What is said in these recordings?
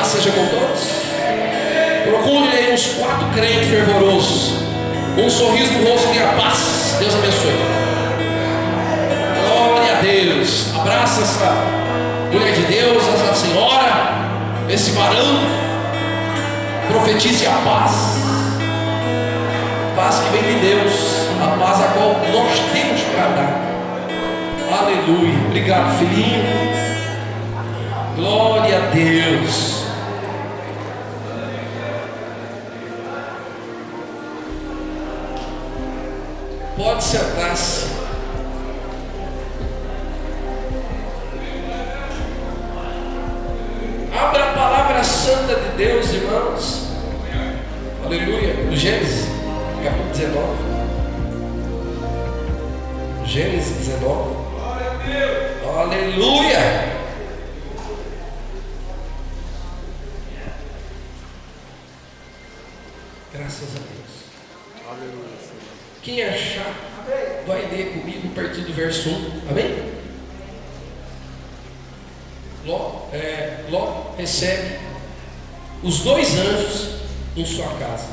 Seja com todos. Procure aí uns 4 crentes fervorosos, um sorriso no rosto e a paz. Deus abençoe. Glória a Deus. Abraça essa mulher de Deus, essa senhora, esse varão. Profetize a paz. Paz que vem de Deus, a paz a qual nós temos para dar. Aleluia. Obrigado, filhinho. Glória a Deus. Pode sentar-se. Abra a palavra santa de Deus, irmãos. Aleluia. No Gênesis, capítulo 19. Gênesis 19. Aleluia. Graças a Deus. Aleluia. Quem achar, vai ler comigo a partir do verso 1. Amém? Ló recebe os 2 anjos em sua casa.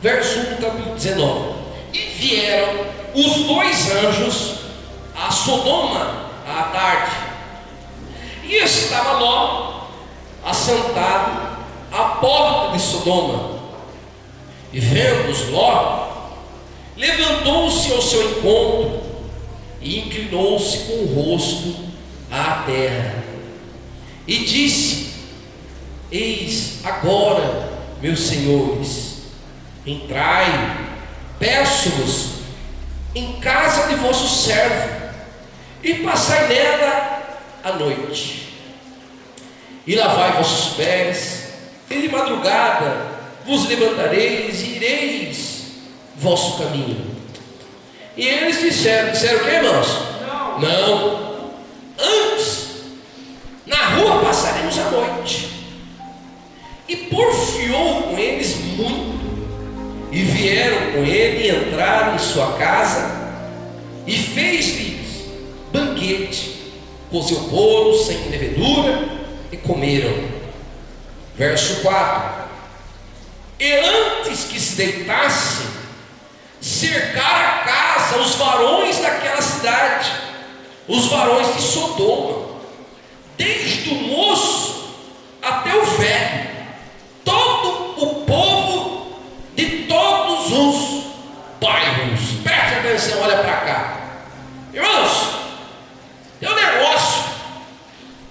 Verso 1 do capítulo 19. E vieram os 2 anjos a Sodoma à tarde. E estava Ló assentado à porta de Sodoma. E vendo-os Ló, levantou-se ao seu encontro e inclinou-se com o rosto à terra e disse: Eis agora, meus senhores, entrai, peço-vos, em casa de vosso servo, e passai nela a noite, e lavai vossos pés, e de madrugada vos levantareis e ireis vosso caminho. E eles disseram o que, irmãos? Não. Antes, na rua passaremos a noite. E porfiou com eles muito. E vieram com ele e entraram em sua casa. E fez-lhes banquete, cozeu bolo sem levedura e comeram. Verso 4. E antes que se deitassem, cercaram a casa os varões daquela cidade, os varões de Sodoma, desde o moço até o velho, todo o povo de todos os bairros. Preste atenção, olha para cá, irmãos. Tem um negócio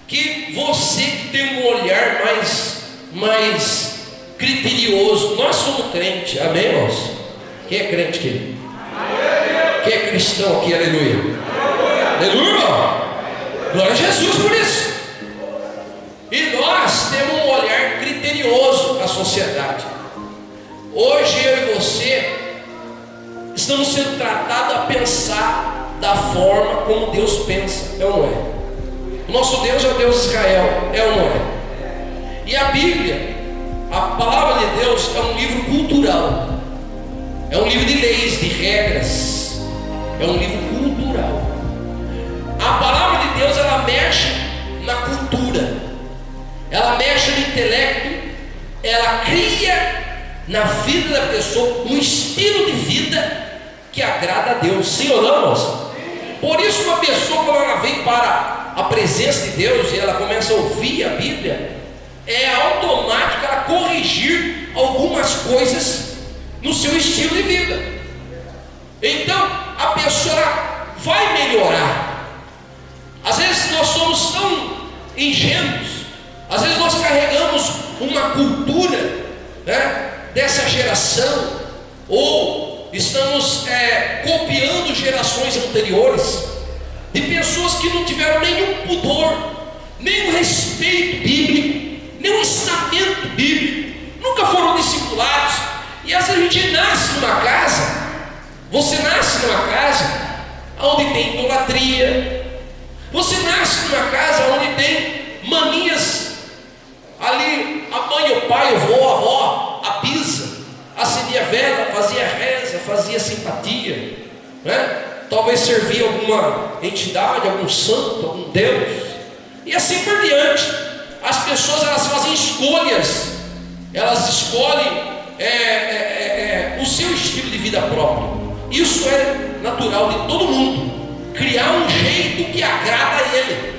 que você que tem um olhar mais criterioso. Nós somos crentes, amém, irmãos? Quem é crente aqui? Quem é cristão aqui? Aleluia. Aleluia, irmão. Glória a Jesus por isso. E nós temos um olhar criterioso na sociedade. Hoje eu e você estamos sendo tratados a pensar da forma como Deus pensa, é ou não é? O nosso Deus é o Deus de Israel, é ou não é? E a Bíblia, a palavra de Deus, é um livro cultural. É um livro de leis, de regras. É um livro cultural. A palavra de Deus, ela mexe na cultura, ela mexe no intelecto, ela cria na vida da pessoa um estilo de vida que agrada a Deus. Sim ou não, irmãos? Por isso, uma pessoa, quando ela vem para a presença de Deus e ela começa a ouvir a Bíblia, é automático ela corrigir algumas coisas no seu estilo de vida. Então a pessoa vai melhorar. Às vezes nós somos tão ingênuos, às vezes nós carregamos uma cultura, né, dessa geração, ou estamos copiando gerações anteriores, de pessoas que não tiveram nenhum pudor, nenhum respeito bíblico, nenhum ensinamento bíblico, nunca foram discipulados. E às vezes a gente nasce numa casa, você nasce numa casa onde tem idolatria, você nasce numa casa onde tem manias fazia simpatia, né? Talvez servia alguma entidade, algum santo, algum Deus, e assim por diante. As pessoas, elas fazem escolhas, elas escolhem o seu estilo de vida próprio. Isso é natural de todo mundo, criar um jeito que agrada a ele,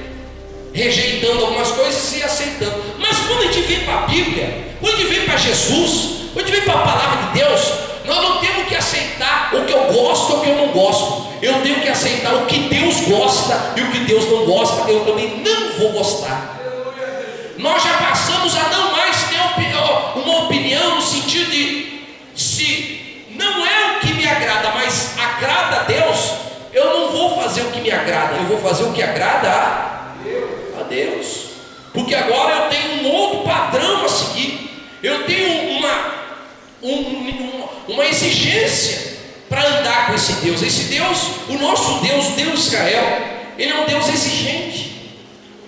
rejeitando algumas coisas e aceitando. Mas quando a gente vem para a Bíblia, quando a gente vem para Jesus, quando a gente vem para a palavra de Deus, nós não temos que aceitar o que eu gosto ou o que eu não gosto. Eu tenho que aceitar o que Deus gosta, e o que Deus não gosta eu também não vou gostar. Nós já passamos a não mais ter uma opinião no sentido de, se não é o que me agrada, mas agrada a Deus, eu não vou fazer o que me agrada, eu vou fazer o que agrada a Deus. Porque agora eu tenho um outro padrão a seguir, eu tenho uma exigência para andar com esse Deus. Esse Deus, o nosso Deus, o Deus de Israel, ele é um Deus exigente.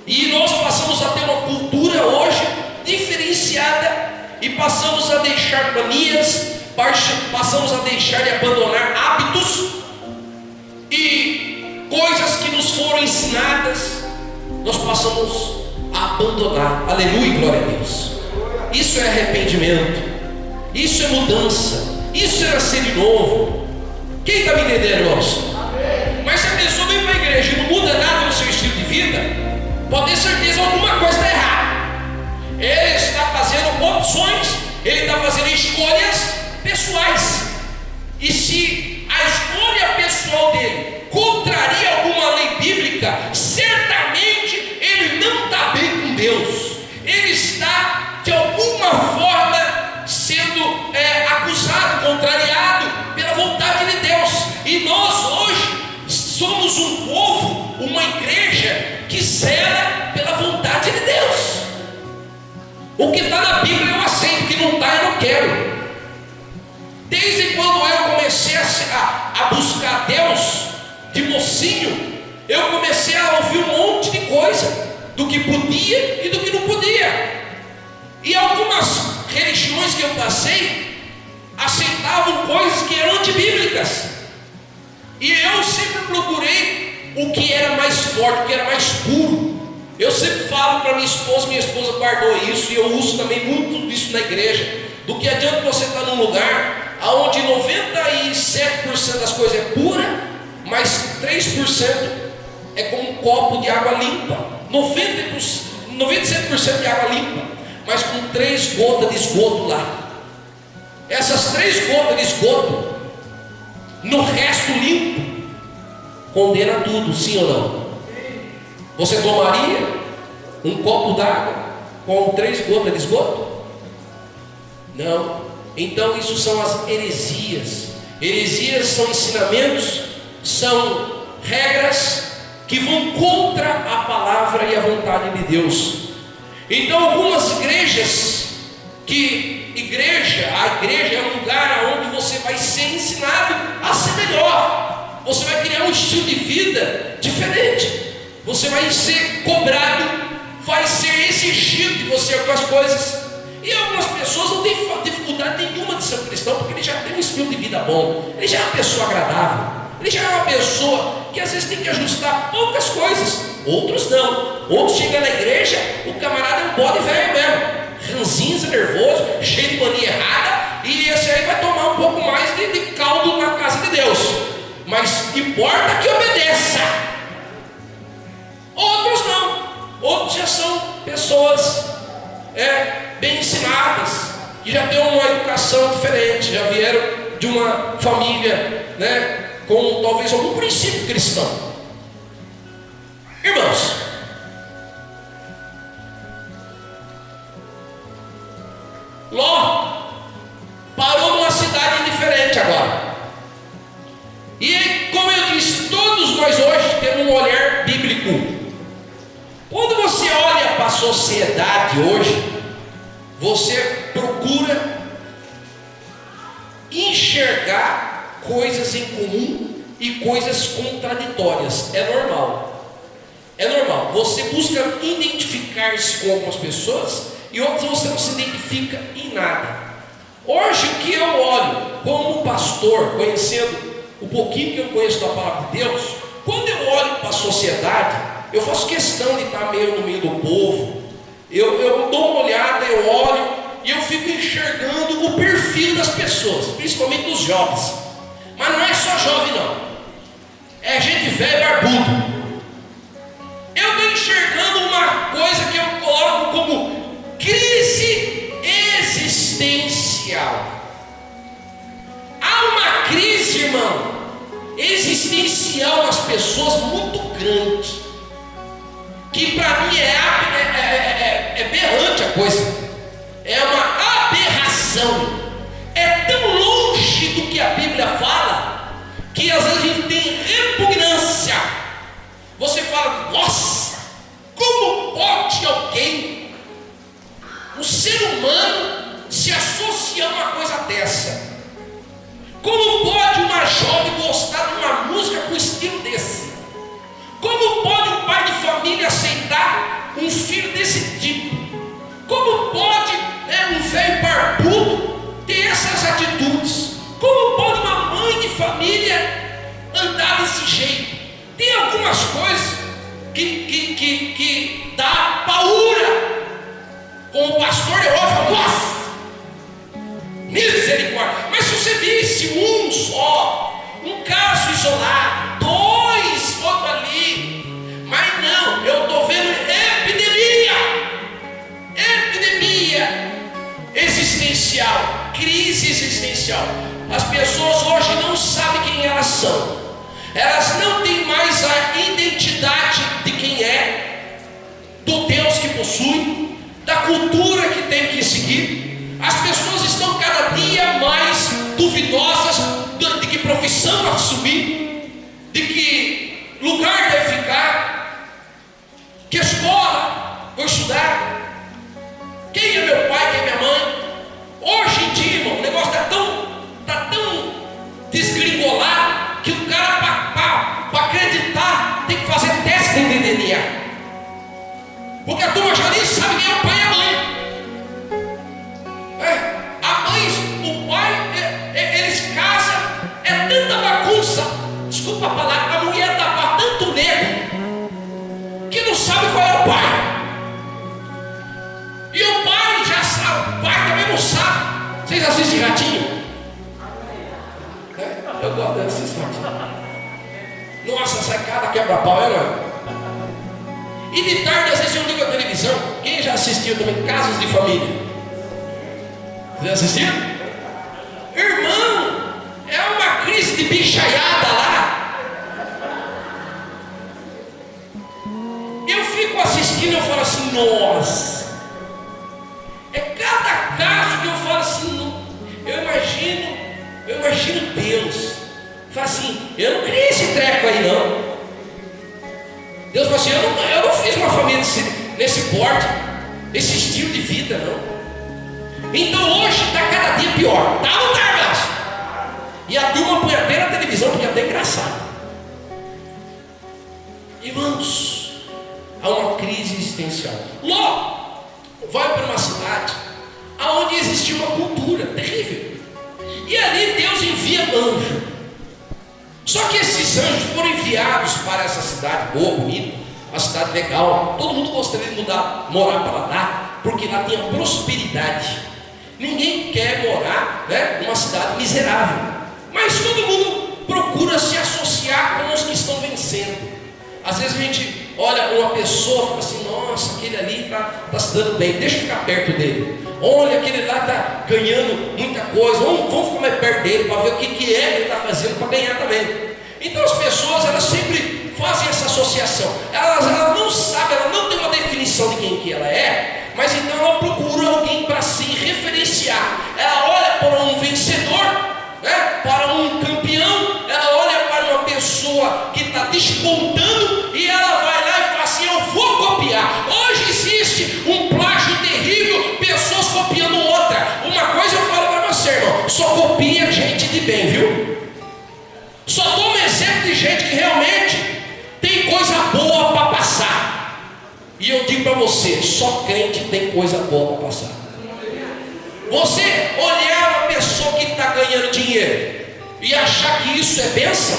E nós passamos a ter uma cultura hoje diferenciada, e passamos a deixar manias, passamos a deixar e abandonar hábitos e coisas que nos foram ensinadas, nós passamos a abandonar. Aleluia, glória a Deus. Isso é arrependimento, isso é mudança, isso é nascer de novo. Quem está me entendendo, irmãos? Mas se a pessoa vem para a igreja e não muda nada no seu estilo de vida, pode ter certeza que alguma coisa está errada. Ele está fazendo opções, ele está fazendo escolhas pessoais. E se a escolha pessoal dele contraria alguma lei bíblica, certamente ele não está bem com Deus. Ele está de alguma forma sendo acusado, contrariado pela vontade de Deus. E nós hoje somos um povo, uma igreja que zela pela vontade de Deus. O que está na Bíblia eu aceito, o que não está eu não quero. Desde quando eu comecei a buscar Deus, de mocinho, eu comecei a ouvir um monte de coisa, do que podia e do que não podia. E algumas religiões que eu passei aceitavam coisas que eram antibíblicas, e eu sempre procurei o que era mais forte, o que era mais puro. Eu sempre falo para minha esposa guardou isso, e eu uso também muito disso na igreja. Do que adianta você estar num lugar onde 97% das coisas é pura, mas 3% é como um copo de água limpa, 97% de água limpa, mas com 3 gotas de esgoto lá. Essas 3 gotas de esgoto, no resto limpo, condena tudo, sim ou não? Você tomaria um copo d'água com 3 gotas de esgoto? Não. Então isso são as heresias. Heresias são ensinamentos, são regras que vão contra a palavra e a vontade de Deus. Então algumas igrejas, a igreja é um lugar onde você vai ser ensinado a ser melhor. Você vai criar um estilo de vida diferente. Você vai ser cobrado, vai ser exigido de você algumas coisas. E algumas pessoas não têm dificuldade nenhuma de ser um cristão, porque ele já tem um estilo de vida bom, ele já é uma pessoa agradável, ele já é uma pessoa que às vezes tem que ajustar poucas coisas. Outros não. Outros chegam na igreja, o camarada é um bode velho mesmo, ranzinza, nervoso, cheio de mania errada, e esse aí vai tomar um pouco mais de caldo na casa de Deus, mas importa que obedeça. Outros não. Outros já são pessoas bem ensinadas, que já têm uma educação diferente, já vieram de uma família, com talvez algum princípio cristão. Irmãos, Ló parou numa cidade diferente agora. E como eu disse, todos nós hoje temos um olhar bíblico. Quando você olha para a sociedade hoje, você procura enxergar coisas em comum e coisas contraditórias. É normal. É normal. Você busca identificar-se com algumas pessoas e outras você não se identifica em nada. Hoje, o que eu olho como pastor, conhecendo o pouquinho que eu conheço da palavra de Deus, quando eu olho para a sociedade, eu faço questão de estar no meio do povo. Eu dou uma olhada, eu olho e eu fico enxergando o perfil das pessoas, principalmente dos jovens. Mas não é só jovem, não. É gente velha e barbudo. Eu estou enxergando uma coisa que eu coloco como crise existencial. Há uma crise, irmão, existencial nas pessoas muito grande, que para mim é berrante a coisa. É uma aberração. É tão longe do que a Bíblia fala, que às vezes a gente tem repugnância. Você fala, nossa, como pode alguém, o ser humano, se associar a uma coisa dessa? Como pode uma jovem gostar de uma música com estilo desse? Como pode um pai de família aceitar um filho desse tipo? Como pode um velho barbudo ter essas atitudes? Como pode uma mãe de família andar desse jeito? Tem algumas coisas que dá paura. Como pastor eu falo, nossa, misericórdia. Mas se você visse um só, um caso isolado, dois, outro ali, mas não, eu estou vendo epidemia existencial, crise existencial. As pessoas hoje não sabem quem elas são. Elas não têm mais a identidade de quem é, do Deus que possui, da cultura que tem que seguir. As pessoas estão cada dia mais duvidosas de que profissão assumir, de que lugar deve ficar, que escola vou estudar, quem é meu pai, quem é minha mãe. Hoje em dia, irmão, o negócio está tão desgringolado que o cara, para acreditar, tem que fazer teste de DNA. Porque a turma já nem sabe quem é o pai e a mãe. O pai, eles casam, é tanta bagunça, desculpa a palavra, a mulher dá para tanto nego, que não sabe qual é o pai. E o pai já sabe, o pai também não sabe. Vocês assistem Ratinho? Eu gosto de assistir Ratinho. Nossa, sai cada quebra-pau, mano? E de tarde, às vezes eu ligo a televisão. Quem já assistiu também Casos de Família? Já assistiu? Irmão, é uma crise de bichaiada lá. Eu fico assistindo e eu falo assim, nossa. É cada caso que eu falo assim, eu imagino Deus. Fala assim, eu não criei esse treco aí não. Deus fala assim, eu não fiz uma família nesse porte, nesse estilo de vida não. Então hoje está cada dia pior. Tá ou não tá, irmãos? E a turma põe até na televisão, porque é até engraçado. Irmãos, há uma crise existencial. Ló vai para uma cidade onde existia uma cultura terrível. E ali Deus envia anjo. Só que esses anjos foram enviados para essa cidade boa, bonita, uma cidade legal. Todo mundo gostaria de morar para lá, porque lá tinha prosperidade. Ninguém quer morar numa cidade miserável. Mas todo mundo procura se associar com os que estão vencendo. Às vezes a gente olha uma pessoa e fala assim, nossa, aquele ali está se dando bem, deixa eu ficar perto dele. Olha, aquele lá está ganhando muita coisa, vamos ficar mais perto dele para ver o que é que ele está fazendo para ganhar também. Então as pessoas, elas sempre fazem essa associação. Elas não sabem, ela não tem uma definição de quem que ela é, mas então ela procura alguém para se referenciar. Ela olha para um vencedor, para um campeão, ela olha para uma pessoa que está despontando e ela vai lá e fala assim, eu vou copiar. Hoje existe um plágio terrível, pessoas copiando outra. Uma coisa eu falo para você, irmão, só copia gente de bem, viu? Só toma exemplo de gente que realmente tem coisa boa para passar. E eu digo para você, só crente tem coisa boa para passar. Você olhar uma pessoa que está ganhando dinheiro e achar que isso é bênção?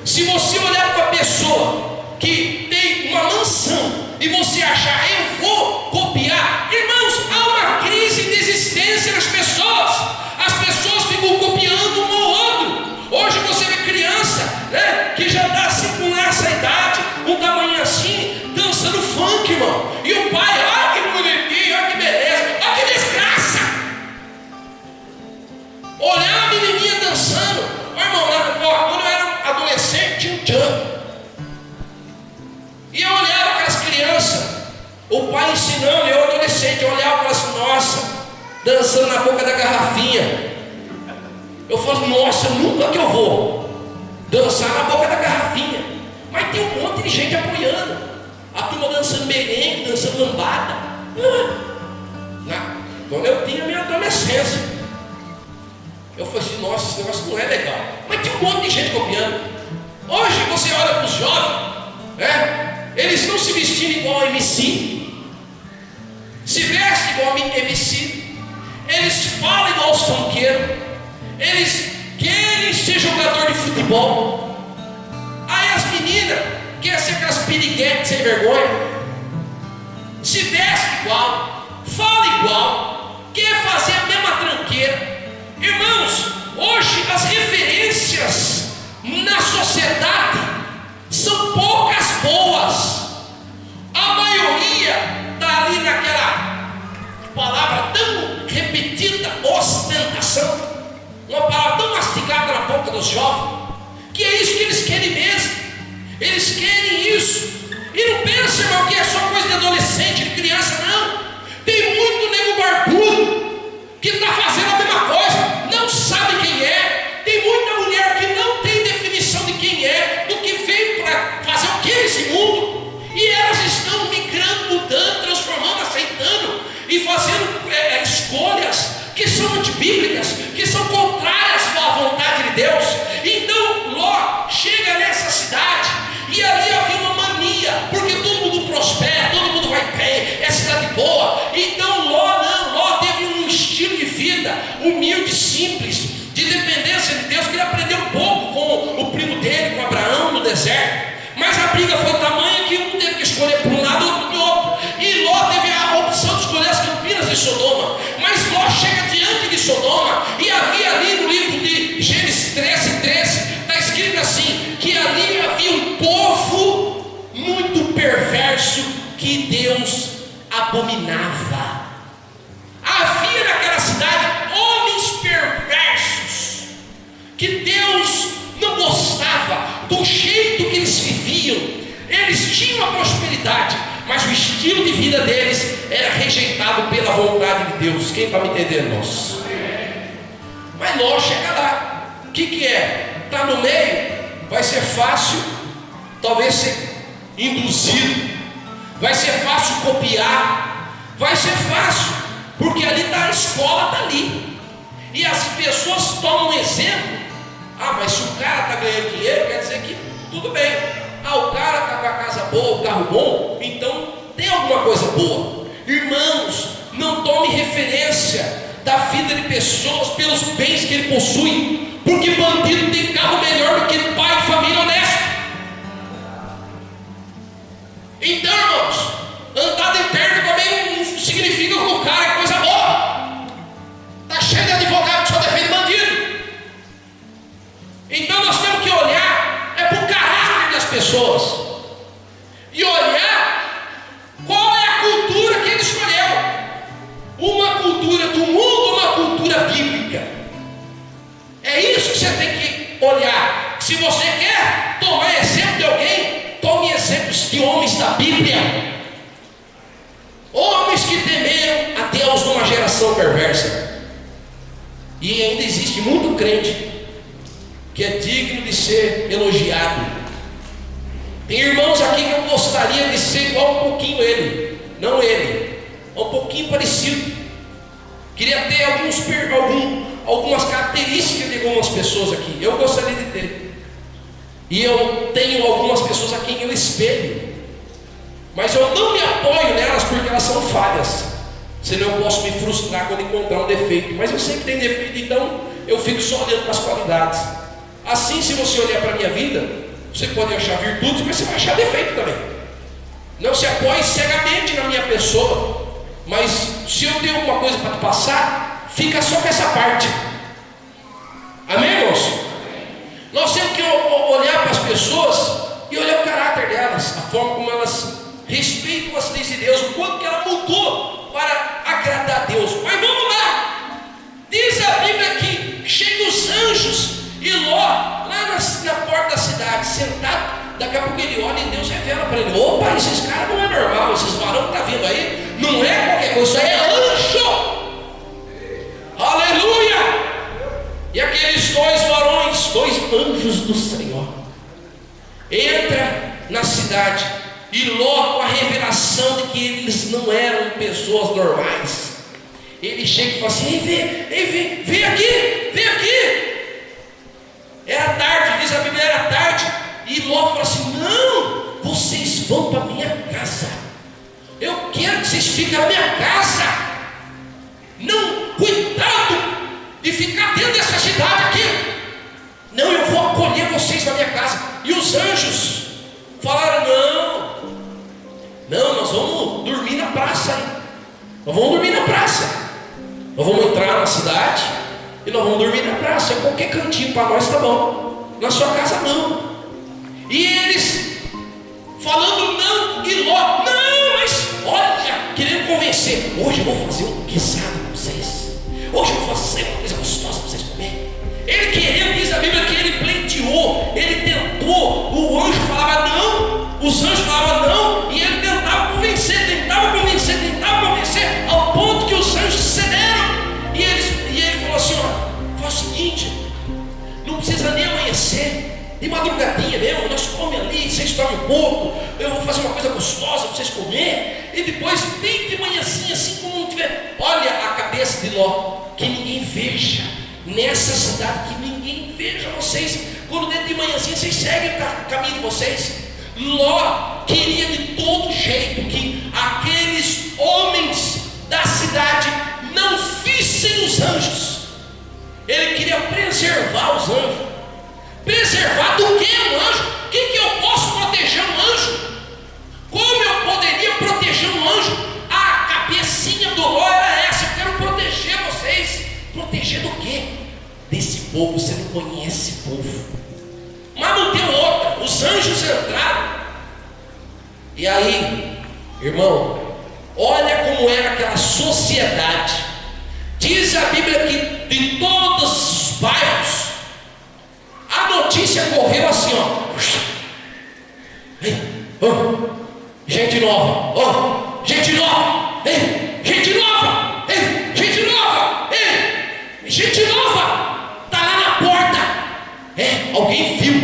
Se você olhar para uma pessoa que tem uma mansão e você achar, eu vou copiar, irmãos, há uma crise de existência nas pessoas. As pessoas ficam copiando um ao outro. Hoje você vê criança, né, que já está assim com essa idade, um tamanho assim, dançando funk, irmão. E o pai, olha que bonitinho, olha que beleza, olha que desgraça. Olhar a menininha dançando. Ô, irmão, quando eu era adolescente, tinha um tchan. E eu olhava aquelas crianças, o pai ensinando, eu adolescente, eu olhava para as nossa, dançando na boca da garrafinha. Eu falo, nossa, nunca que eu vou dançar na boca da garrafinha. Mas tem um monte de gente apoiando. A turma dançando merengue, dançando lambada. Quando eu tinha minha adolescência, eu falei assim, nossa, esse negócio não é legal. Mas tem um monte de gente copiando. Hoje você olha para os jovens, né? Eles estão se vestindo igual a MC, se vestem igual a MC, eles falam igual os funkeiros, eles querem ser jogador de futebol. Aí as meninas querem ser aquelas piriguetes sem vergonha, se vestem igual, fala igual, quer fazer a mesma tranqueira. Irmãos, hoje as referências na sociedade são poucas boas. A maioria está ali naquela palavra tão repetida, ostentação, uma palavra tão mastigada na boca dos jovens, que é isso que eles querem mesmo. Eles querem isso. E não pensa, irmão, que é só coisa de adolescente, de criança, não. Tem muito nego barbudo que está fazendo a mesma coisa, não sabe quem é. Tem muita mulher que não tem definição de quem é, do que veio para fazer o que nesse mundo. E elas estão migrando, mudando, transformando, aceitando e fazendo escolhas que são antibíblicas, que são contrárias à vontade de Deus. Então Ló chega nessa cidade e ali havia uma mania, porque todo mundo prospera, todo mundo vai bem, é cidade boa. Então Ló teve um estilo de vida humilde, simples, de dependência de Deus, que ele aprendeu um pouco com o primo dele, com Abraão, no deserto. Mas a briga foi tamanha que um teve que escolher por um lado, outro do outro. E Ló teve a opção de escolher as campinas de Sodoma. Mas Ló chega diante de Sodoma, e havia ali no livro de Gênesis 13, está escrito assim, que ali havia um povo muito perverso que Deus abominava. Havia naquela cidade homens perversos que Deus não gostava do jeito que eles viviam. Eles tinham a prosperidade, mas o estilo de vida deles era rejeitado pela vontade de Deus. Quem está me entendendo, irmãos? Mas Ló chega lá. O que é? Está no meio, vai ser fácil, talvez ser induzido, vai ser fácil copiar, vai ser fácil, porque ali está a escola, está ali, e as pessoas tomam um exemplo. Ah, mas se o cara está ganhando dinheiro, quer dizer que tudo bem. Ah, o cara está com a casa boa, o carro bom, então tem alguma coisa boa. Irmãos, não tome referência da vida de pessoas pelos bens que ele possui, porque bandido tem carro melhor do que pai de família honesto. Então, irmãos, andar de terno também não significa que o cara é coisa boa. Está cheio de advogado que só defende bandido. Então nós temos que olhar para o caráter das pessoas e olhar qual é a cultura que ele escolheu. Uma cultura do mundo ou uma cultura bíblica? É isso que você tem que olhar. Se você quer tomar exemplo de alguém, tome exemplos de homens da Bíblia, homens que temeram a Deus numa geração perversa. E ainda existe muito crente que é digno de ser elogiado. Tem irmãos aqui que eu gostaria de ser igual um pouquinho ele, não ele, um pouquinho parecido. Queria ter algumas características de algumas pessoas aqui. Eu gostaria de ter. E eu tenho algumas pessoas a quem eu espelho, mas eu não me apoio nelas porque elas são falhas. senão eu posso me frustrar quando encontrar um defeito. Mas eu sei que tem defeito, então eu fico só olhando para as qualidades. Assim, se você olhar para a minha vida, você pode achar virtudes, mas você vai achar defeito também. Não se apoie cegamente na minha pessoa, mas se eu tenho alguma coisa para te passar, fica só com essa parte. Amém, irmãos? Nós temos que olhar para as pessoas e olhar o caráter delas, a forma como elas respeitam as leis de Deus, o quanto que ela mudou para agradar a Deus. Mas vamos lá, diz a Bíblia que chegam os anjos e Ló, lá na porta da cidade, sentado, daqui a pouco ele olha e Deus revela para ele: opa, esses caras não é normal, esses varão que está vindo aí, não é qualquer coisa, isso aí é anjo. Aleluia! E aqueles dois varões, dois anjos do Senhor, entra na cidade, e Ló, com a revelação de que eles não eram pessoas normais, ele chega e fala assim: vem aqui, vem aqui. Era tarde, diz a Bíblia, era tarde, e Ló fala assim: não, vocês vão para a minha casa, eu quero que vocês fiquem na minha casa, não, cuidado de ficar dentro dessa cidade aqui, não, eu vou acolher vocês na minha casa. E os anjos falaram: não, nós vamos dormir na praça aí. Nós vamos dormir na praça. Nós vamos entrar na cidade e nós vamos dormir na praça. Qualquer cantinho para nós tá bom. Na sua casa não. E eles falando não, e Ló: não, mas olha, querendo convencer. Hoje eu vou fazer um guisado para vocês. Hoje eu vou fazer uma coisa gostosa para vocês comerem. Ele querendo, diz a Bíblia que ele pleiteou, ele tentou, o anjo falava não, os anjos falavam não, e ele tentava convencer, ao ponto que os anjos cederam. E ele falou assim: ó, faz o seguinte, não precisa nem amanhecer, de madrugadinha mesmo, nós comemos ali, vocês dormem um pouco, eu vou fazer uma coisa gostosa para vocês comerem, e depois, bem de manhãzinha, assim como não tiver. Olha a cabeça de Ló, que ninguém veja nessa cidade, que ninguém veja vocês, quando dentro de manhãzinha vocês seguem o caminho de vocês. Ló queria de todo jeito que aqueles homens da cidade não vissem os anjos. Ele queria preservar os anjos. Preservar do que um anjo? O que eu posso proteger um anjo? Como eu poderia proteger um anjo? A cabecinha do Ló era essa: eu quero proteger vocês. Proteger do quê? Desse povo. Você não conhece esse povo. Mas não deu outra. Os anjos entraram. E aí, irmão, olha como era aquela sociedade. Diz a Bíblia que de todos os bairros a notícia correu assim, ó. Gente nova, gente nova, gente nova, gente nova, gente nova, tá lá na porta. Alguém viu.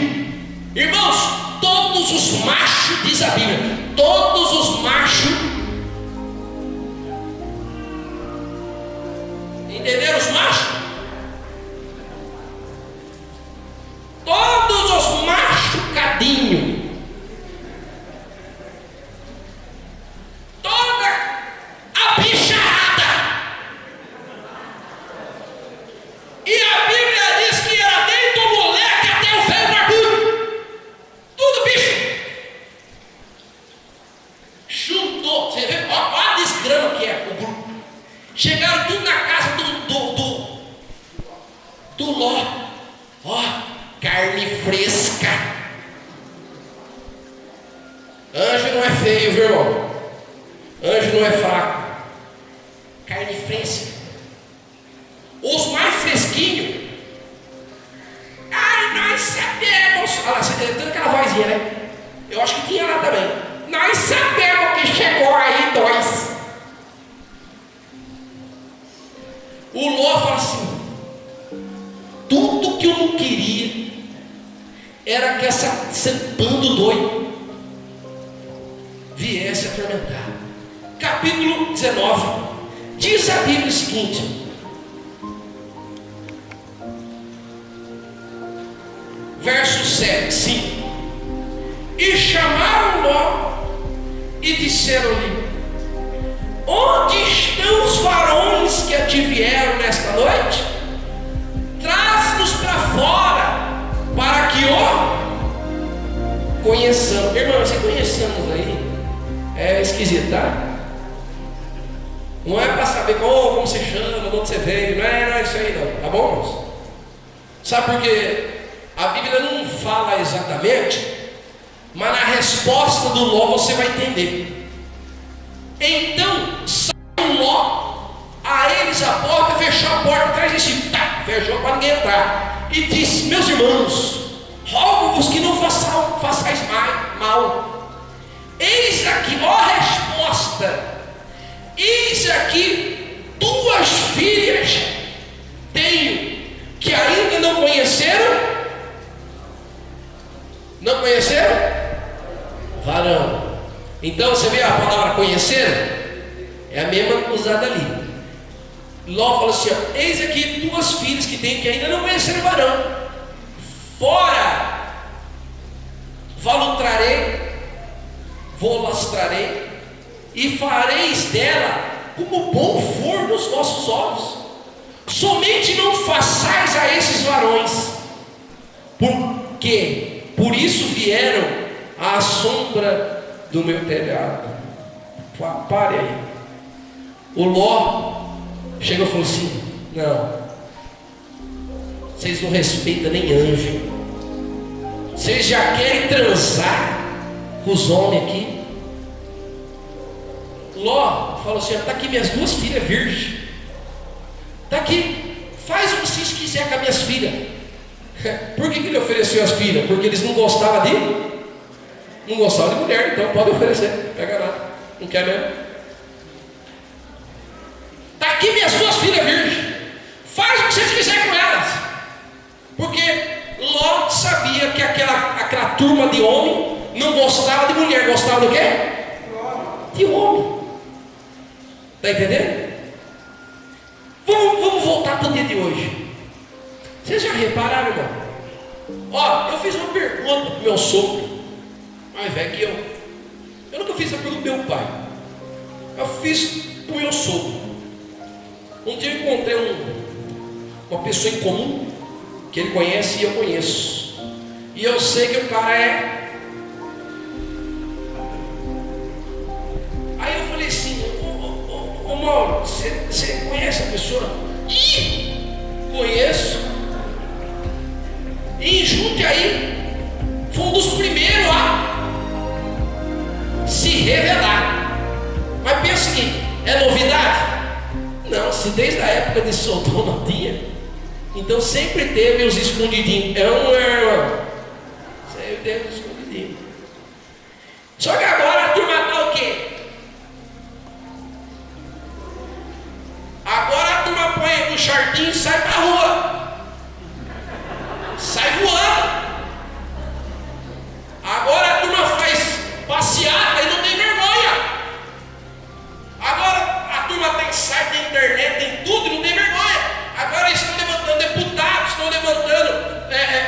Irmãos, todos os machos, diz a Bíblia, todos os machos, entenderam os machos? Todos os machucadinhos, toda a bicharada, e a Bíblia diz que era desde o moleque até o velho barbudo, tudo bicho, juntou. Você vê, ó a desgrama que é o grupo. Chegaram tudo na casa do Ló. Ó, carne fresca. Anjo não é feio, viu, irmão? Anjo não é fraco. Carne fresca. Os mais fresquinhos: ai, nós sabemos. Olha lá, você tem toda aquela vozinha, né? Eu acho que tinha lá também. Nós sabemos que chegou aí dois. O Ló fala assim: tudo que eu não queria era que esse bando doido viesse atormentar. Capítulo 19, diz a Bíblia o seguinte: verso 7, 5. E chamaram Ló e disseram-lhe: onde estão os saber como você chama, de onde você veio. Não é isso aí não, tá bom, irmãos? Sabe por quê? A Bíblia não fala exatamente, mas na resposta do Ló você vai entender. Então saiu Ló, a eles a porta, fechou a porta atrás de si, fechou para ninguém entrar, e disse: meus irmãos, rogo-vos que não façais mal. Eis aqui, ó a resposta, eis aqui 2 filhas tenho, que ainda não conheceram varão. Então você vê a palavra conhecer, é a mesma usada ali. Ló falou assim: ó, eis aqui 2 filhas que tem, que ainda não conheceram varão. Fora vou-las trarei, e fareis dela como bom for nos vossos olhos. Somente não façais a esses varões, porque por isso vieram à sombra do meu telhado. Pare aí. O Ló chegou e falou assim: não, vocês não respeitam nem anjo, vocês já querem transar com os homens aqui. Ló falou assim: está aqui minhas 2 filhas virgens, está aqui, faz o que vocês quiserem com as minhas filhas. Por que ele ofereceu as filhas? Porque eles não gostavam de mulher, então pode oferecer, pega nada, não quer mesmo. Está aqui minhas 2 filhas virgens, faz o que vocês quiserem com elas. Porque Ló sabia que aquela turma de homem não gostava de mulher, gostava do quê? De homem. Está entendendo? Vamos voltar para o dia de hoje. Vocês já repararam, irmão? Ó, eu fiz uma pergunta para o meu sogro, mais velho que eu nunca fiz a pergunta para o meu pai, eu fiz para o meu sogro. Um dia eu encontrei uma pessoa em comum, que ele conhece e eu conheço, e eu sei que o cara é. Aí eu falei assim: ô Mauro, você conhece a pessoa? Ih, conheço. E em Jundiaí foi um dos primeiros a se revelar. Mas pensa o seguinte: é novidade? Não, se desde a época de Sodoma tinha, então sempre teve os escondidinhos. É um irmão, sempre teve os escondidinhos. Só que agora a turma está o quê? Agora a turma põe no shortinho e sai pra rua, sai voando. Agora a turma faz passeata e não tem vergonha. Agora a turma tem site, tem internet, tem tudo e não tem vergonha. Agora eles estão levantando deputados, estão levantando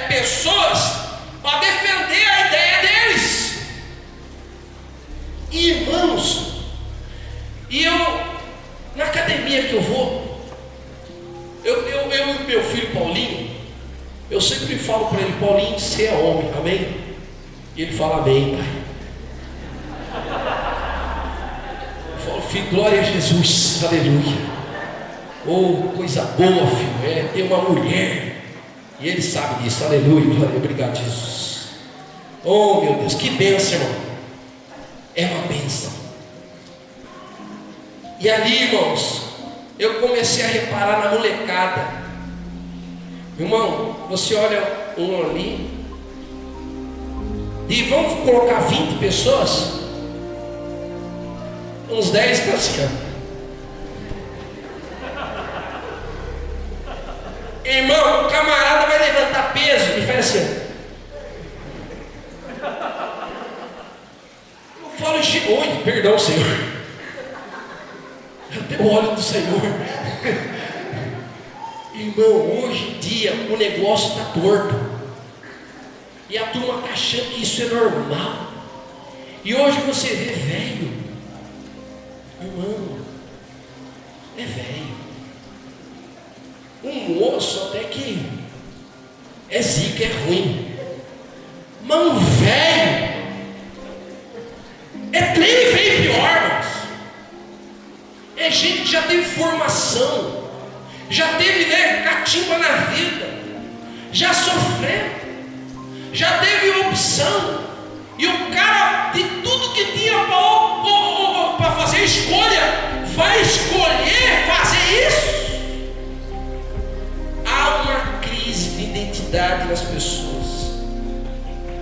pessoas para defender a ideia deles. Irmãos, e eu, na academia que eu vou, eu e meu filho Paulinho, eu sempre falo para ele: Paulinho, você é homem, amém? E ele fala: amém, pai. Eu falo: filho, glória a Jesus, aleluia. Oh, coisa boa, filho, ter uma mulher. E ele sabe disso, aleluia, glória, obrigado, Jesus. Oh, meu Deus, que bênção, irmão. É uma bênção. E ali, irmãos, eu comecei a reparar na molecada. Irmão, você olha um ali, e vamos colocar 20 pessoas, uns 10 estão assim, ó. Irmão, o camarada vai levantar peso e faz assim. Eu falo: oi, perdão, Senhor. Até o óleo do Senhor. Irmão, hoje em dia o negócio está torto, e a turma está achando que isso é normal. E hoje você vê velho, irmão, é velho. Um moço até que é zica, é ruim, mas um velho é três vezes pior, irmãos. É gente que já teve formação, já teve, catimba na vida, já sofreu, já teve opção, e o cara, de tudo que tinha para fazer escolha, vai escolher fazer isso. Há uma crise de identidade nas pessoas,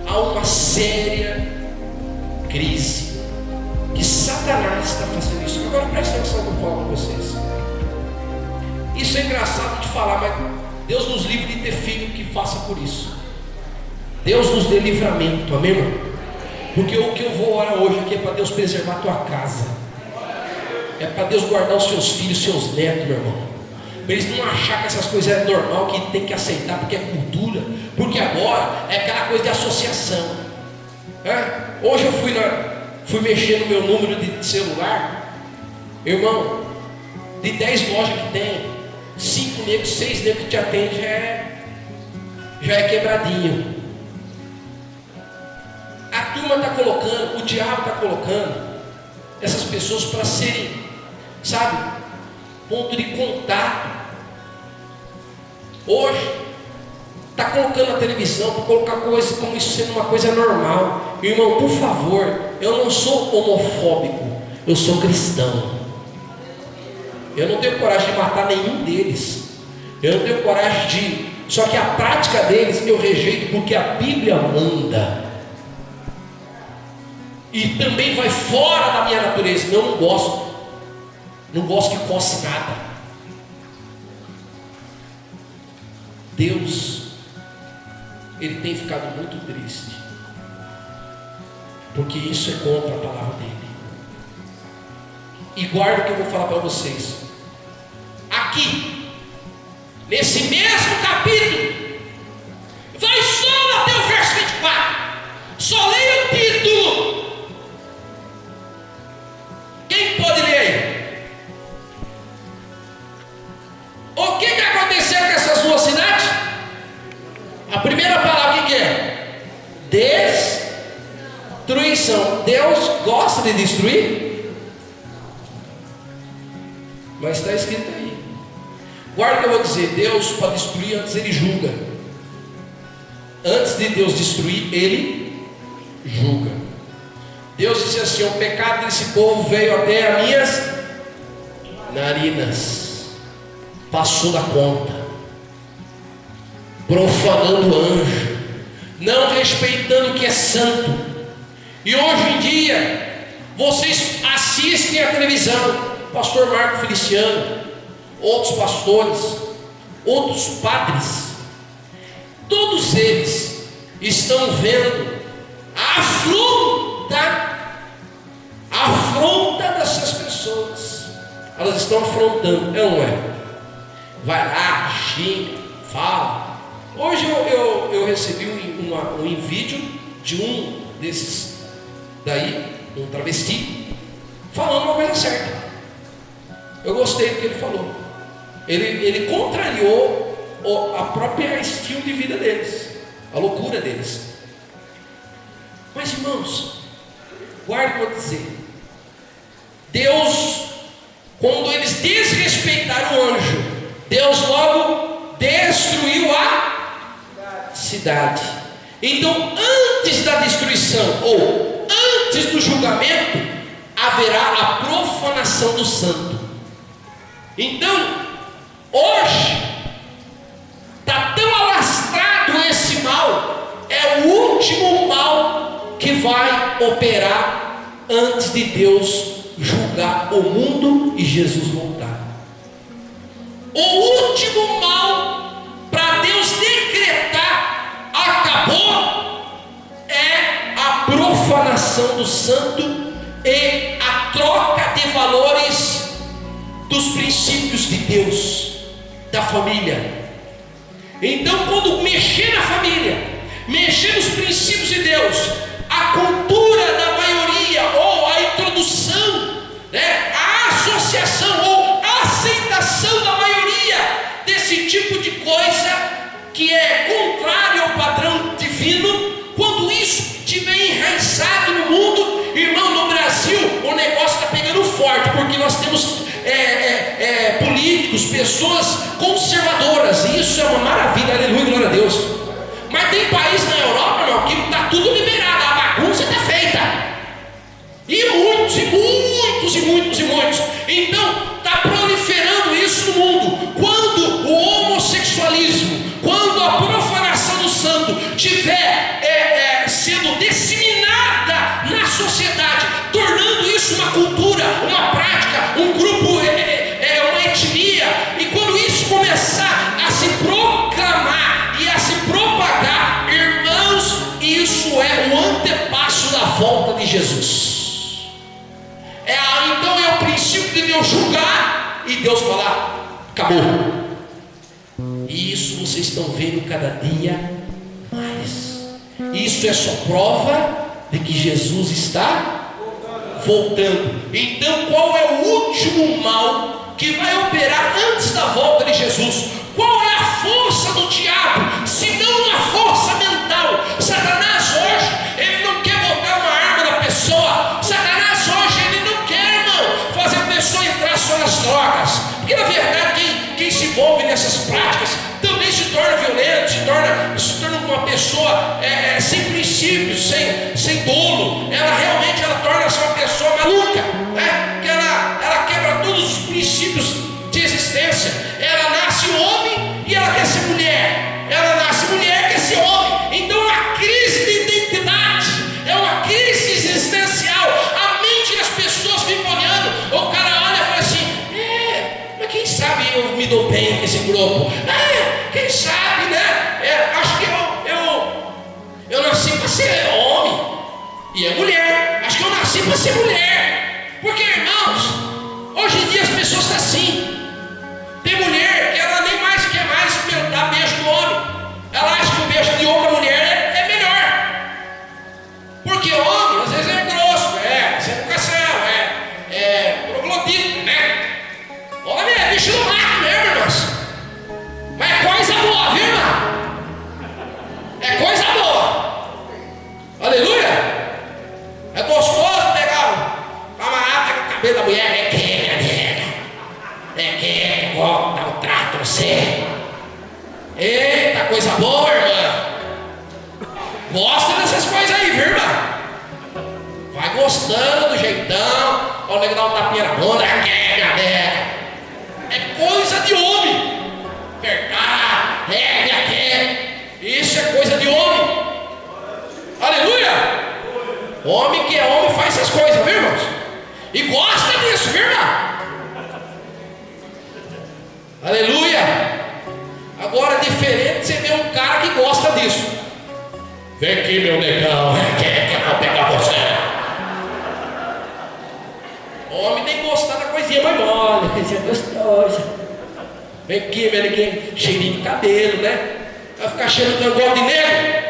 há uma séria crise, que Satanás está fazendo isso. Agora presta atenção no que eu falo com vocês. Isso é engraçado de falar, mas Deus nos livre de ter filho que faça por isso. Deus nos dê livramento, amém, irmão? Porque o que eu vou orar hoje aqui é para Deus preservar a tua casa, é para Deus guardar os seus filhos, os seus netos, meu irmão, para eles não achar que essas coisas é normal, que tem que aceitar porque é cultura, porque agora é aquela coisa de associação. Hoje eu fui mexer no meu número de celular, irmão, de 10 lojas que tem, 5 negros, 6 negros que te atendem já é quebradinho. A turma está colocando, o diabo está colocando essas pessoas para serem, sabe, ponto de contato. Hoje está colocando na televisão para colocar coisa como isso sendo uma coisa normal. Irmão, por favor, eu não sou homofóbico, eu sou cristão. Eu não tenho coragem de matar nenhum deles, eu não tenho coragem de, só que a prática deles eu rejeito porque a Bíblia manda. E também vai fora da minha natureza. Não gosto que coce nada. Deus, Ele tem ficado muito triste, porque isso é contra a palavra dele. E guarda o que eu vou falar para vocês. Aqui, nesse mesmo capítulo, vai só até o verso 24. Só leia o título. Quem pode ler aí? O que aconteceu com essas duas cidades? A primeira palavra, o que é? Destruição. Deus gosta de destruir? Mas está escrito aí. Guarda o que eu vou dizer. Deus, para destruir, antes Ele julga. Antes de Deus destruir, Ele julga. Deus disse assim: o pecado desse povo veio até as minhas narinas, passou da conta, profanando o anjo, não respeitando o que é santo. E hoje em dia vocês assistem a televisão, pastor Marco Feliciano, outros pastores, outros padres, todos eles estão vendo a afronta dessas pessoas. Elas estão afrontando, não é? Vai lá, xinga, fala. Hoje eu recebi um vídeo de um desses daí, um travesti, falando uma coisa certa. Eu gostei do que ele falou. Ele contrariou a própria estilo de vida deles, a loucura deles. Mas irmãos, guarda o que eu vou dizer. Deus, quando eles desrespeitaram o anjo, Deus logo destruiu a cidade. Então, antes da destruição, ou antes do julgamento, haverá a profanação do santo. Então, hoje, está tão alastrado esse mal, é o último mal que vai operar antes de Deus julgar o mundo e Jesus voltar. O último mal para Deus decretar acabou é a profanação do santo e a troca de valores dos princípios de Deus, da família. Então, quando mexer na família, mexer nos princípios de Deus, a cultura da maioria, ou a introdução, a associação ou a aceitação da maioria desse tipo de coisa que é contrário ao padrão divino, quando isso estiver enraizado no mundo, irmão, no Brasil o negócio está pegando forte, porque nós temos políticos, pessoas conservadoras, e isso é uma maravilha, aleluia, glória a Deus. Mas tem país na Europa, irmão, que está tudo liberado, a bagunça está feita. E muitos, e muitos, e muitos, e muitos. Então, está proliferando isso no mundo. Quando o homossexualismo, quando a profanação do santo tiver sendo disseminada na sociedade, tornando isso uma cultura, uma prática, um grupo, uma etnia, e quando isso começar a se proclamar e a se propagar, irmãos, isso é o antepasso da volta de Jesus. Então é o princípio de Deus julgar e Deus falar, acabou. E isso vocês estão vendo cada dia mais. Isso é só prova de que Jesus está voltando. Então qual é o último mal que vai operar antes da volta de Jesus? Qual é a força do diabo, se não uma força mental? Satanás hoje, ele não quer botar uma arma na pessoa. Satanás hoje, ele não quer, irmão, fazer a pessoa entrar só nas drogas. Porque na verdade quem se envolve nessas práticas também se torna violento, se torna uma pessoa sem princípios, sem dolo. Ela torna-se uma pessoa maluca, né? Que ela quebra todos os princípios de existência. Ela nasce homem e ela quer ser mulher. Ela nasce mulher e quer ser homem. Então é uma crise de identidade, é uma crise existencial. A mente das pessoas fica olhando, o cara olha e fala assim, mas quem sabe eu me dou bem com esse grupo? Quem sabe, né? Acho que eu nasci para ser homem e é mulher. Acho que eu nasci para ser mulher. Porque, irmãos, hoje em dia as pessoas estão assim. Tem mulher que ela nem mais quer mais experimentar beijo do homem. Ela acha que o beijo de outra mulher é melhor. Porque homem às vezes é grosso, sem educação, troglodita, né? Homem é bicho do mato mesmo, irmãos. Mas é coisa boa, viu, irmão? É coisa boa. Aleluia. É gostoso pegar o camarada com o cabelo da mulher. Dá um trato no você. Eita, coisa boa, irmã. Gosta dessas coisas aí, viu, irmã? Vai gostando do jeitão. Olha o nego dá um tapinha na bunda. É coisa de homem. Apertar, isso é coisa de homem. Aleluia. Homem que é homem faz essas coisas, viu, irmãos? E gosta disso, viu, irmão? Aleluia. Agora diferente você vê um cara que gosta disso. Vem aqui, meu negão, quer pegar você. O homem tem que gostar da coisinha mais mole, coisinha gostosa. Vem aqui, meu neguinho, cheirinho de cabelo, né? Vai ficar cheirando de cangote de negro.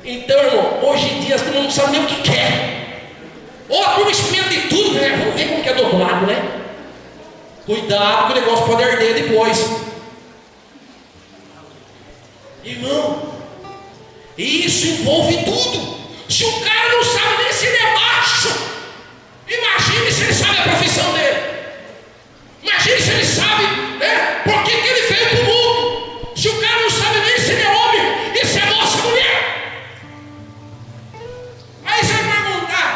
Então, irmão, hoje em dia as turmas não sabem nem o que quer. Ou a turma experimenta de tudo, né? Vamos ver como que é do outro lado, né? Cuidado que o negócio pode arder depois. Irmão, isso envolve tudo. Se o cara não sabe nem se ele é macho, imagine se ele sabe a profissão dele. Imagine se ele sabe, né, por que ele veio para o mundo. Se o cara não sabe nem se ele é homem e se é moça ou mulher. Aí você vai perguntar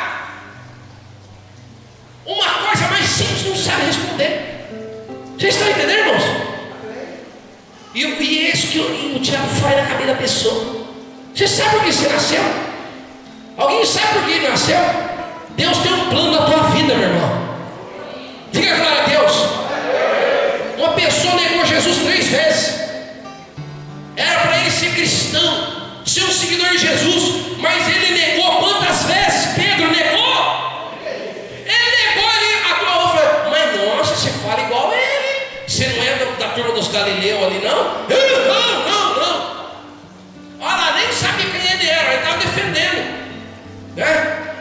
uma coisa mais simples, não sabe responder. Vocês estão entendendo, irmãos? E é isso que o diabo faz na cabeça da pessoa. Você sabe por que você nasceu? Alguém sabe por que ele nasceu? Deus tem um plano na tua vida, meu irmão. Diga glória a Deus. Uma pessoa negou Jesus 3 vezes. Era para ele ser cristão, ser um seguidor de Jesus, mas ele negou quantas vezes? Pedro negou. Ele negou, ele adorou, falou, mas nossa, você fala igual a ele. Você não é da turma dos Galileus ali, não? Não. Olha lá, nem sabia quem ele era, ele estava defendendo, né?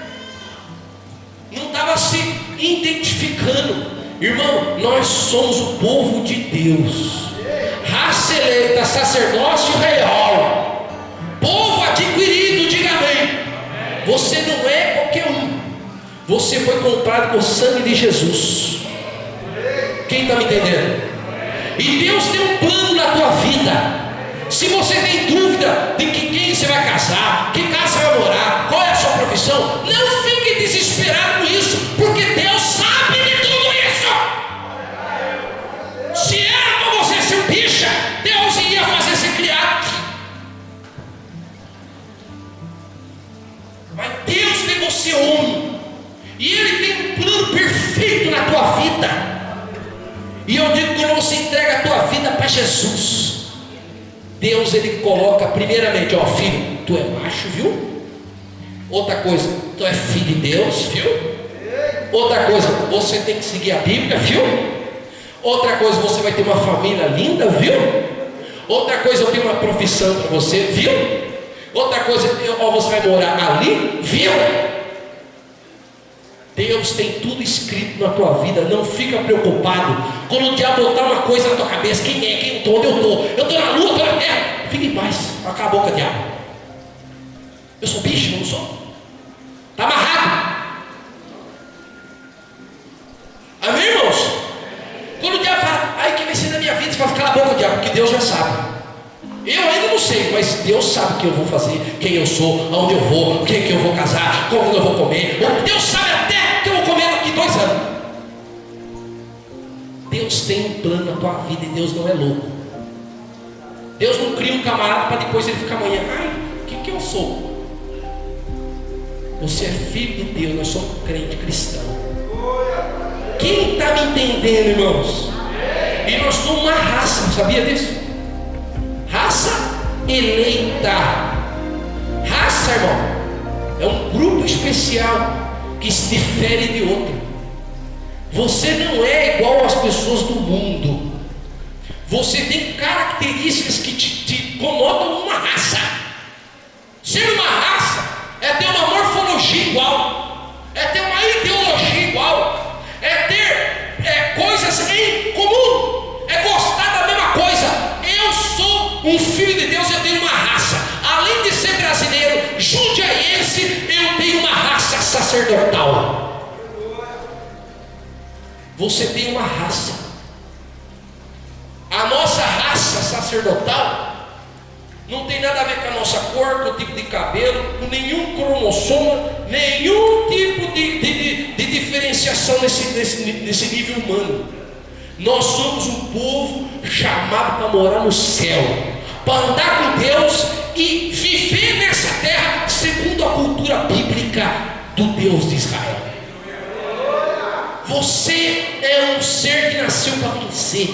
Não estava se identificando. Irmão, nós somos o povo de Deus, raça eleita, sacerdócio real, povo adquirido, diga amém. Você não é qualquer um. Você foi comprado com o sangue de Jesus. Quem está me entendendo? E Deus tem um plano na tua vida. Se você tem dúvida de quem você vai casar, que casa você vai morar, qual é a sua profissão, não fique desesperado com isso, porque Deus sabe de tudo isso. Se era para você ser um bicha, Deus ia fazer ser criado. Mas Deus tem você homem, e Ele tem um plano perfeito na tua vida. E eu digo que quando você entrega a tua vida para Jesus, Deus, Ele coloca primeiramente, ó filho, tu é macho, viu? Outra coisa, tu é filho de Deus, viu? Outra coisa, você tem que seguir a Bíblia, viu? Outra coisa, você vai ter uma família linda, viu? Outra coisa, eu tenho uma profissão para você, viu? Outra coisa, ó, você vai morar ali, viu? Deus tem tudo escrito na tua vida. Não fica preocupado quando o diabo botar uma coisa na tua cabeça. Quem é? Quem eu estou? Onde eu estou? Eu estou na lua, eu estou na terra. Fique em paz. Acabou com o diabo. Eu sou bicho, eu não sou. Está amarrado. Amém, irmãos? Quando o diabo fala, ai, que vai ser na minha vida? Você fala, cala a boca, diabo, porque Deus já sabe. Eu ainda não sei, mas Deus sabe o que eu vou fazer, quem eu sou, aonde eu vou, quem que eu vou casar, como eu vou comer. Deus sabe até que eu vou comer daqui 2 anos. Deus tem um plano na tua vida e Deus não é louco. Deus não cria um camarada para depois ele ficar amanhã, ai, o que eu sou? Você é filho de Deus, nós somos crente cristão. Quem está me entendendo, irmãos? E nós somos uma raça, sabia disso? Raça eleita. Raça, irmão, é um grupo especial que se difere de outro. Você não é igual às pessoas do mundo. Você tem características que te conotam uma raça. Ser uma raça é ter uma morfologia igual, é ter uma ideologia igual, é ter coisas em comum, é gostar da mesma coisa. Eu sou um filho de Deus, eu tenho uma raça. Além de ser brasileiro, jundiaense, eu tenho uma raça sacerdotal. Você tem uma raça. A nossa raça sacerdotal não tem nada a ver com a nossa cor, com o tipo de cabelo, com nenhum cromossomo, nenhum tipo de diferenciação nesse nível humano. Nós somos um povo chamado para morar no céu, para andar com Deus e viver nessa terra segundo a cultura bíblica do Deus de Israel. Você é um ser que nasceu para vencer,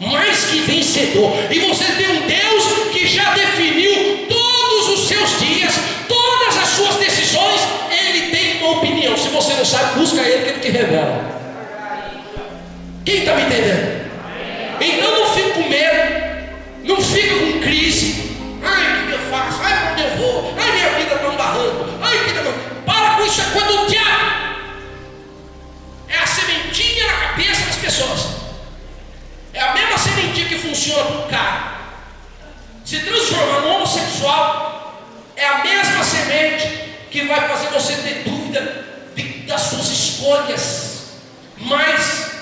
mais que vencedor. E você tem um Deus que já definiu todos os seus dias, todas as suas decisões. Ele tem uma opinião. Se você não sabe, busca Ele que Ele te revela. Quem está me entendendo? Então não fique com medo, não fique com crise. Ai, o que eu faço? Ai, para onde eu vou? Ai, minha vida está um barranco. Ai, para com isso. É quando o diabo é a sementinha na cabeça das pessoas. É a mesma sementinha que funciona com o cara se transformar no homossexual. É a mesma semente que vai fazer você ter dúvida das suas escolhas mais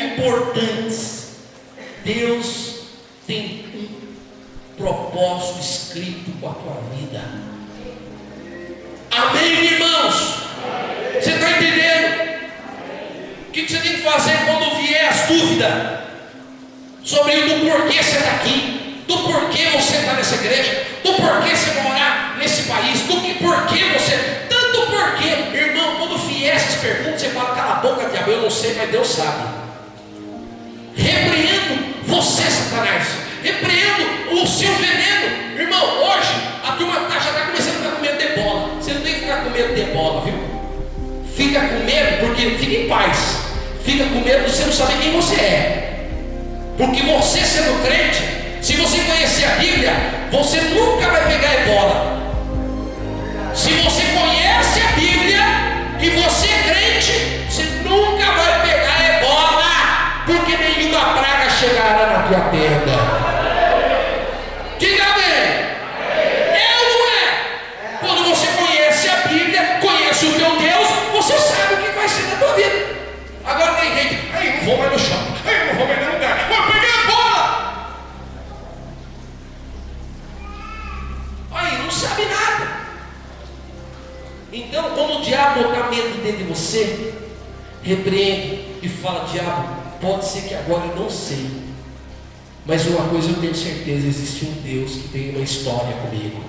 importantes. Deus tem um propósito escrito com a tua vida. Amém, irmãos? Você está entendendo? O que você tem que fazer quando vier as dúvidas sobre do porquê você está aqui, do porquê você está nessa igreja, do porquê você vai morar nesse país, do que porquê você, tanto porquê, irmão, quando vier essas perguntas, você fala, cala a boca, diabo, eu não sei, mas Deus sabe. Repreendo você, Satanás, repreendo o seu veneno, irmão. Hoje a turma já está começando a ficar com medo de bola. Você não tem que ficar com medo de bola, viu? Fica com medo, porque fica em paz. Fica com medo de você não saber quem você é. Porque você sendo crente, se você conhecer a Bíblia, você nunca vai pegar ebola. Se você conhece a Bíblia e você é crente, você nunca vai pegar ebola, porque nenhuma praga chegará na tua tenda. Diga amém. É ou não é? Quando você conhece a Bíblia, conhece o teu Deus, você sabe o que vai ser na tua vida. Agora tem gente, você, repreende e fala: diabo, pode ser que agora eu não sei, mas uma coisa eu tenho certeza: existe um Deus que tem uma história comigo.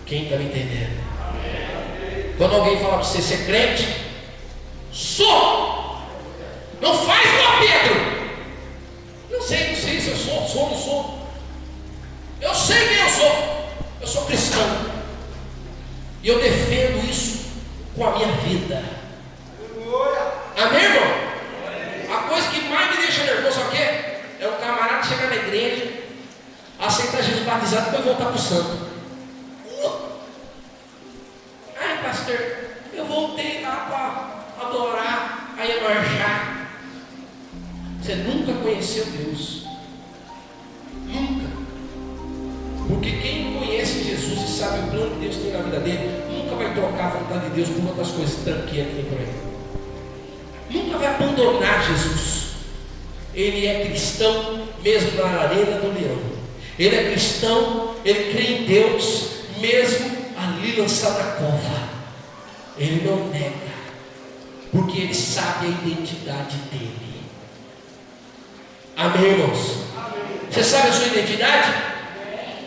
Quem está me entendendo? Quando alguém fala para você: você é crente? Sou! Não faz igual Pedro. Não sei se eu sou ou não sou. Eu sei quem eu sou. Eu sou cristão. E eu defendo isso com a minha vida. Amém, irmão? A coisa que mais me deixa nervoso, sabe o quê? É um camarada chegar na igreja, aceitar Jesus batizado e depois voltar para o santo. Ai, pastor, eu voltei lá para adorar, aí marchar. Você nunca conheceu Deus. Nunca. Porque quem conhece Jesus e sabe o plano que Deus tem na vida dele, nunca vai trocar a vontade de Deus por outras coisas tranquilas que tem por aí. Nunca vai abandonar Jesus. Ele é cristão mesmo na arena do leão. Ele é cristão, ele crê em Deus mesmo ali lançado na cova. Ele não nega, porque ele sabe a identidade dele. Amém, irmãos? Você sabe a sua identidade?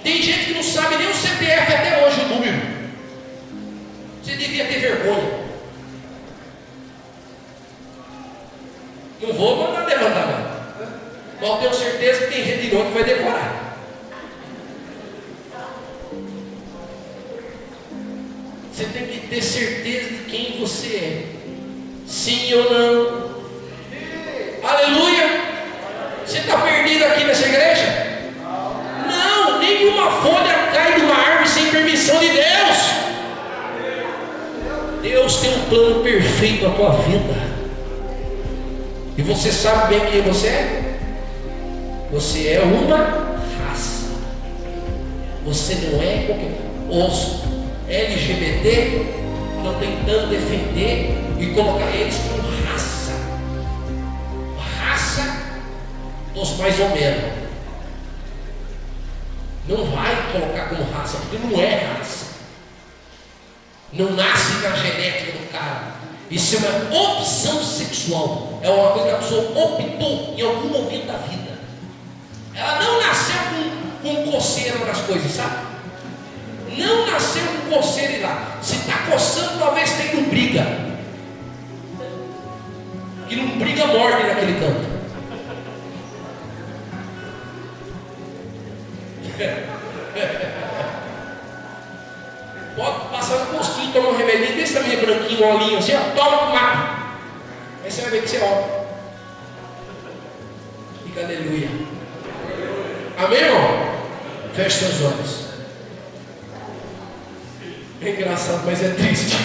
Tem gente que não sabe nem o CPF até hoje, o número. Você devia ter vergonha. Não vou mandar levantar mais, mas eu tenho certeza que tem gente de novo que vai decorar. Você tem que ter certeza de quem você é. Sim ou não? Aleluia! Você está perdido aqui nessa igreja? Não, nenhuma folha cai de uma árvore sem permissão de Deus. Deus tem um plano perfeito na tua vida. E você sabe bem quem você é? Você é uma raça. Você não é qualquer. Os LGBT estão tentando defender e colocar eles como raça. Raça dos mais ou menos. Não vai colocar como raça, porque não é raça. Não nasce na genética do cara. Isso é uma opção sexual. É uma coisa que a pessoa optou em algum momento da vida. Ela não nasceu com coceira nas coisas, sabe? Não nasceu com coceira lá. Se está coçando, talvez tenha um briga. Que não briga morde naquele canto. Pode passar no postinho, toma um remedinho desse tamanho branquinho, um olhinho assim, ó, toma pro mato. Aí você vai ver que você olha. Fica aleluia. Amém, irmão? Feche seus olhos. É engraçado, mas é triste.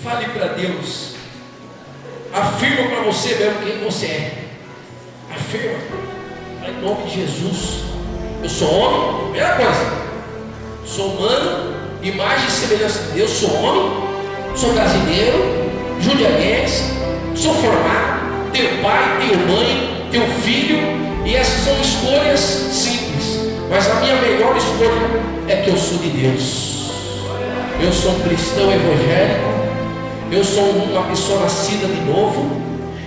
Fale para Deus. Afirma para você mesmo quem você é. Afirma. Em nome de Jesus. Eu sou homem, primeira coisa. Sou humano, imagem e semelhança de Deus. Sou homem, sou brasileiro, julianense, sou formado, tenho pai, tenho mãe, tenho filho. E essas são escolhas simples. Mas a minha melhor escolha é que eu sou de Deus. Eu sou um cristão evangélico. Eu sou uma pessoa nascida de novo.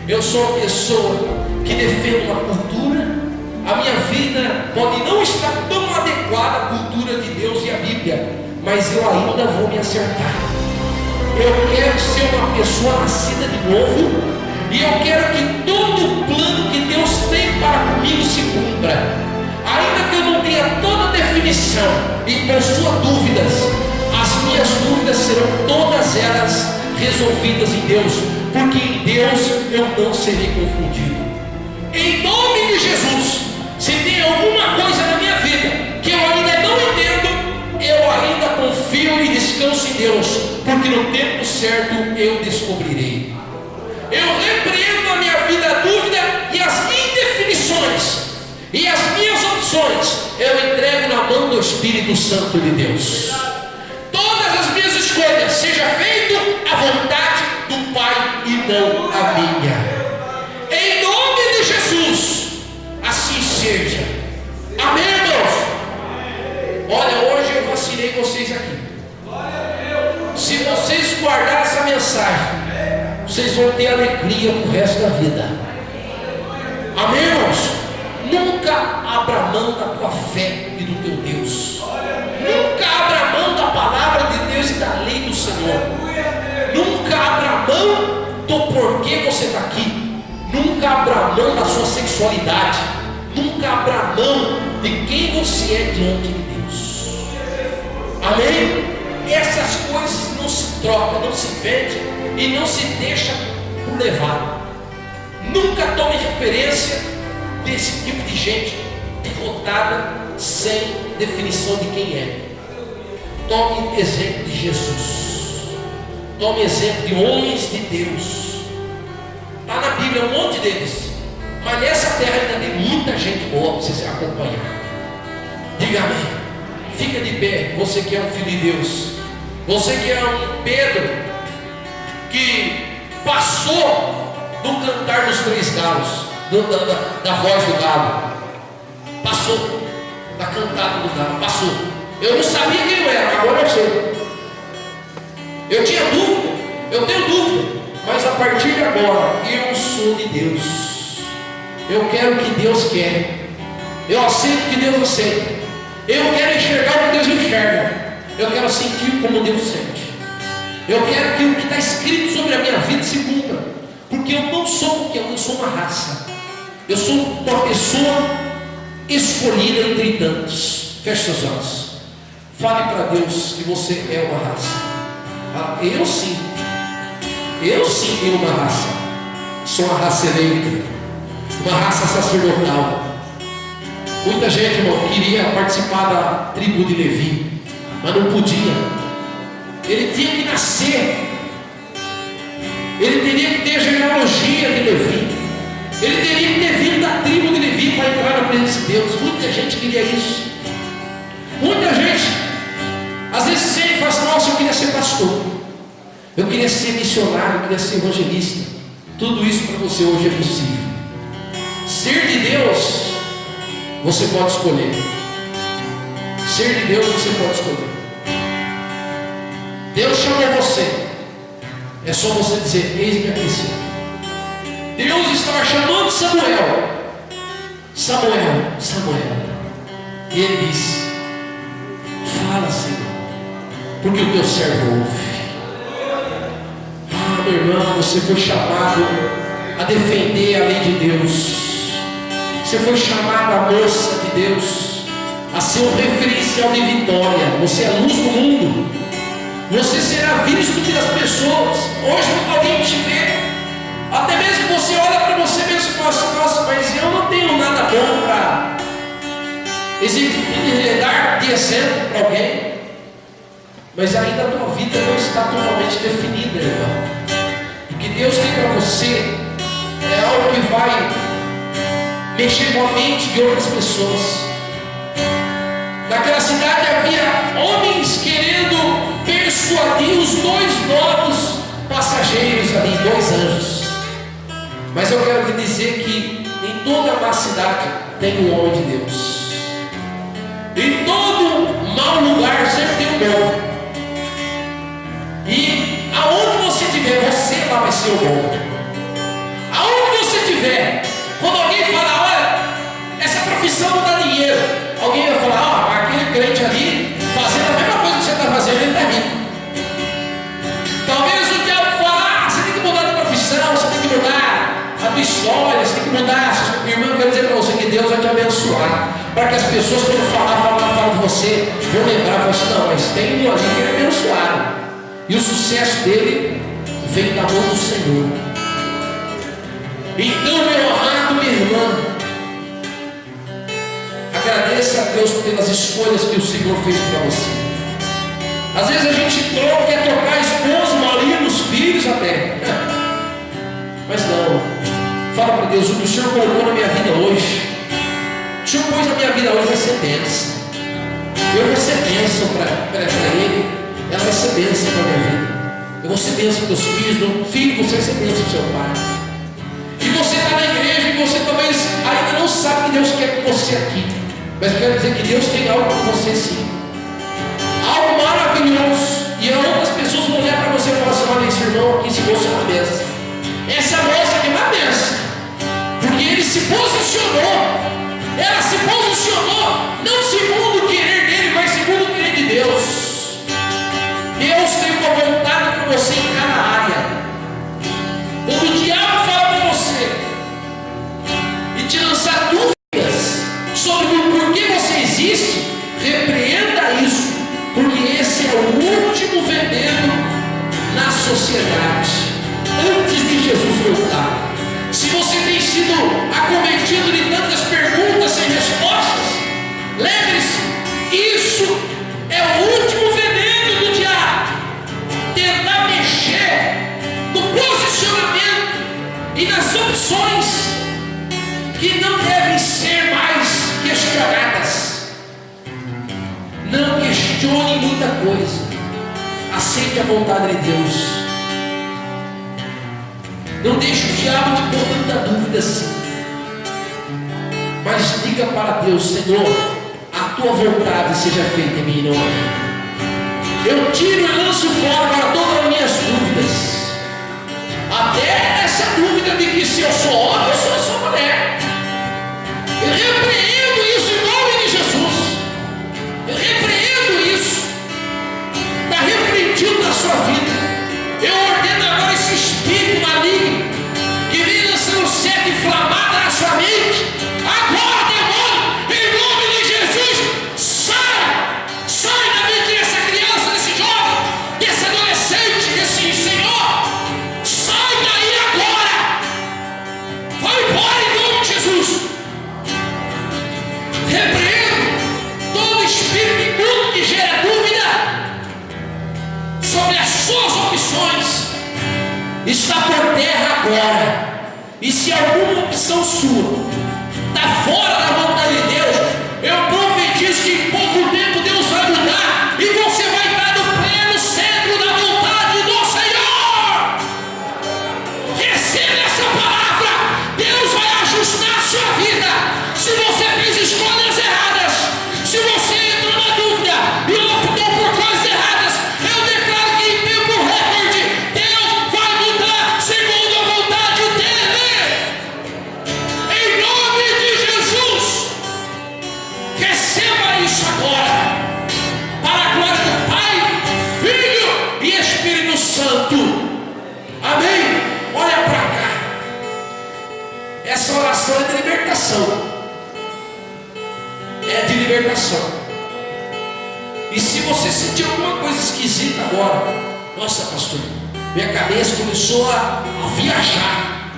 Eu sou uma pessoa que defende uma cultura. A minha vida pode não estar tão adequada à cultura de Deus e à Bíblia, mas eu ainda vou me acertar. Eu quero ser uma pessoa nascida de novo, e eu quero que todo o plano que Deus tem para comigo se cumpra. Ainda que eu não tenha toda a definição e possua dúvidas, as minhas dúvidas serão todas elas resolvidas em Deus, porque em Deus eu não serei confundido. Em nome de Jesus. Se tem alguma coisa na minha vida que eu ainda não entendo, eu ainda confio e descanso em Deus, porque no tempo certo eu descobrirei. Eu repreendo na minha vida a dúvida e as indefinições, e as minhas opções eu entrego na mão do Espírito Santo de Deus. Todas as minhas escolhas seja feito a vontade do Pai e não a minha. Em nome de Jesus, assim seja. Amém, irmãos? Olha, hoje se vocês guardarem essa mensagem, vocês vão ter alegria pro resto da vida. Amém, irmãos? Nunca abra mão da tua fé e do teu Deus. Nunca abra mão da palavra de Deus e da lei do Senhor. Nunca abra mão do porquê você está aqui. Nunca abra mão da sua sexualidade. Nunca abra mão de quem você é diante de Deus. Amém? Essas coisas não se trocam, não se vendem e não se deixa por levar. Nunca tome referência desse tipo de gente derrotada, sem definição de quem é. Tome exemplo de Jesus. Tome exemplo de homens de Deus. Está na Bíblia um monte deles. Mas nessa terra ainda tem muita gente boa para você acompanhar. Diga amém. Fica de pé, você que é um filho de Deus. Você que é um Pedro que passou do cantar dos três galos, da voz do galo. Passou da cantada do galo, passou. Eu não sabia quem eu era, agora eu sei. Eu tinha dúvida, eu tenho dúvida, mas a partir de agora eu sou de Deus. Eu quero o que Deus quer. Eu aceito o que Deus aceita. Eu quero enxergar o que Deus enxerga. Eu quero sentir como Deus sente. Eu quero que o que está escrito sobre a minha vida se cumpra. Porque eu não sou qualquer um, eu sou uma raça. Eu sou uma pessoa escolhida entre tantos. Feche seus olhos. Fale para Deus que você é uma raça. Eu sim tenho uma raça. Sou uma raça eleita, uma raça sacerdotal. Muita gente, irmão, queria participar da tribo de Levi, mas não podia. Ele tinha que nascer. Ele teria que ter a genealogia de Levi. Ele teria que ter vindo da tribo de Levi para entrar na presença de Deus. Muita gente queria isso. Muita gente, às vezes sempre fala assim: nossa, eu queria ser pastor, eu queria ser missionário, eu queria ser evangelista. Tudo isso para você hoje é possível. Ser de Deus, você pode escolher. Ser de Deus, você pode escolher. Deus chamou você. É só você dizer: eis-me aqui, Senhor. Deus estava chamando Samuel. Samuel, Samuel. E ele disse: fala, Senhor, porque o teu servo ouve. Ah, meu irmão, você foi chamado a defender a lei de Deus. Você foi chamado, a moça de Deus, a ser um referencial de vitória. Você é a luz do mundo. Você será visto pelas pessoas. Hoje alguém te vê, até mesmo você olha para você mesmo e fala assim: nossa, mas eu não tenho nada bom para dar de exemplo para alguém. Mas ainda a tua vida não está totalmente definida, irmão. O que Deus tem para você é algo que vai mexer com a mente de outras pessoas. Naquela cidade havia homens querendo persuadir os dois novos passageiros ali, dois anjos. Mas eu quero te dizer que em toda má cidade tem um homem de Deus. Em todo mau lugar sempre tem um bom. E aonde você estiver, você lá vai ser o bom. Aonde você estiver, quando alguém fala: olha, essa profissão não dá dinheiro, alguém vai falar: ó, aquele crente ali fazendo a mesma coisa que você está fazendo, ele está rico. Talvez o diabo fale: você tem que mudar de profissão, você tem que mudar a tua história, você tem que mudar. Irmão, eu quero dizer para você que Deus vai te abençoar, para que as pessoas, quando falam de você, vão lembrar, falam assim: não, mas tem um ali que ele é abençoado. E o sucesso dele vem da mão do Senhor. Então, meu amado, minha irmã, agradeça a Deus pelas escolhas que o Senhor fez para você. Às vezes a gente quer trocar a esposa, o marido, os filhos até. Mas não. Fala para Deus: o que o Senhor colocou na minha vida hoje, o Senhor pôs na minha vida hoje, vai ser bênção. Eu vou ser bênção para Ele. Ela vai ser bênção para a minha vida. Eu vou ser bênção para os seus filhos. Meu filho, você vai ser bênção para o seu pai. E você está na igreja e você talvez ainda não sabe que Deus quer com você aqui. Mas eu quero dizer que Deus tem algo com você sim. Algo maravilhoso. E outras pessoas vão moço é uma benção. Essa moça aqui é uma benção. Porque ele se posicionou. Ela se posicionou, não segundo o querer dele, mas segundo o querer de Deus. Deus tem uma vontade para você em cada área. Quando o diabo fala para você e te lançar dúvidas sobre o porquê você existe, repreenda isso, porque esse é o último veneno na sociedade, antes de Jesus voltar. Se você tem sido acometido de tantas perguntas sem respostas, lembre-se, isso é o último veneno do diabo. Tentar mexer no posicionamento e nas opções que não devem ser mais questionadas. Não questione muita coisa. Aceite a vontade de Deus. Não deixe o diabo te pôr tanta dúvida assim. Mas diga para Deus: Senhor, a tua vontade seja feita em mim, não. Eu tiro e lanço fora para todas as minhas dúvidas. Até essa dúvida de que se eu sou homem ou se eu sou mulher. Eu repreendo isso em nome de Jesus. Eu repreendo isso. Está repreendido na sua vida. Eu ordeno agora esse espírito maligno que vem lançando seta inflamada na sua mente. Agora, demônio, em nome de Jesus, sai! Sai da mente dessa criança, desse jovem, desse adolescente, desse senhor. Sai daí agora! Vai embora em nome de Jesus. Repreendo todo espírito imundo que gera dúvida sobre as suas opções. Está por terra agora. E se alguma opção sua está fora da vontade de Deus, eu profetizo que em pouco tempo Deus vai mudar e você vai estar no pleno centro da vontade do Senhor. Receba essa palavra. Deus vai ajustar a sua vida. Se você fez escolhas erradas, se você entrou na dúvida e optou por coisas erradas, eu declaro que em tempo recorde Deus vai mudar segundo a vontade dele. Em nome de Jesus, receba isso agora, para a glória do Pai, Filho e Espírito Santo. Amém? Olha para cá. Essa oração é de libertação. É de libertação. E se você sentir alguma coisa esquisita agora, nossa, pastor, minha cabeça começou a viajar.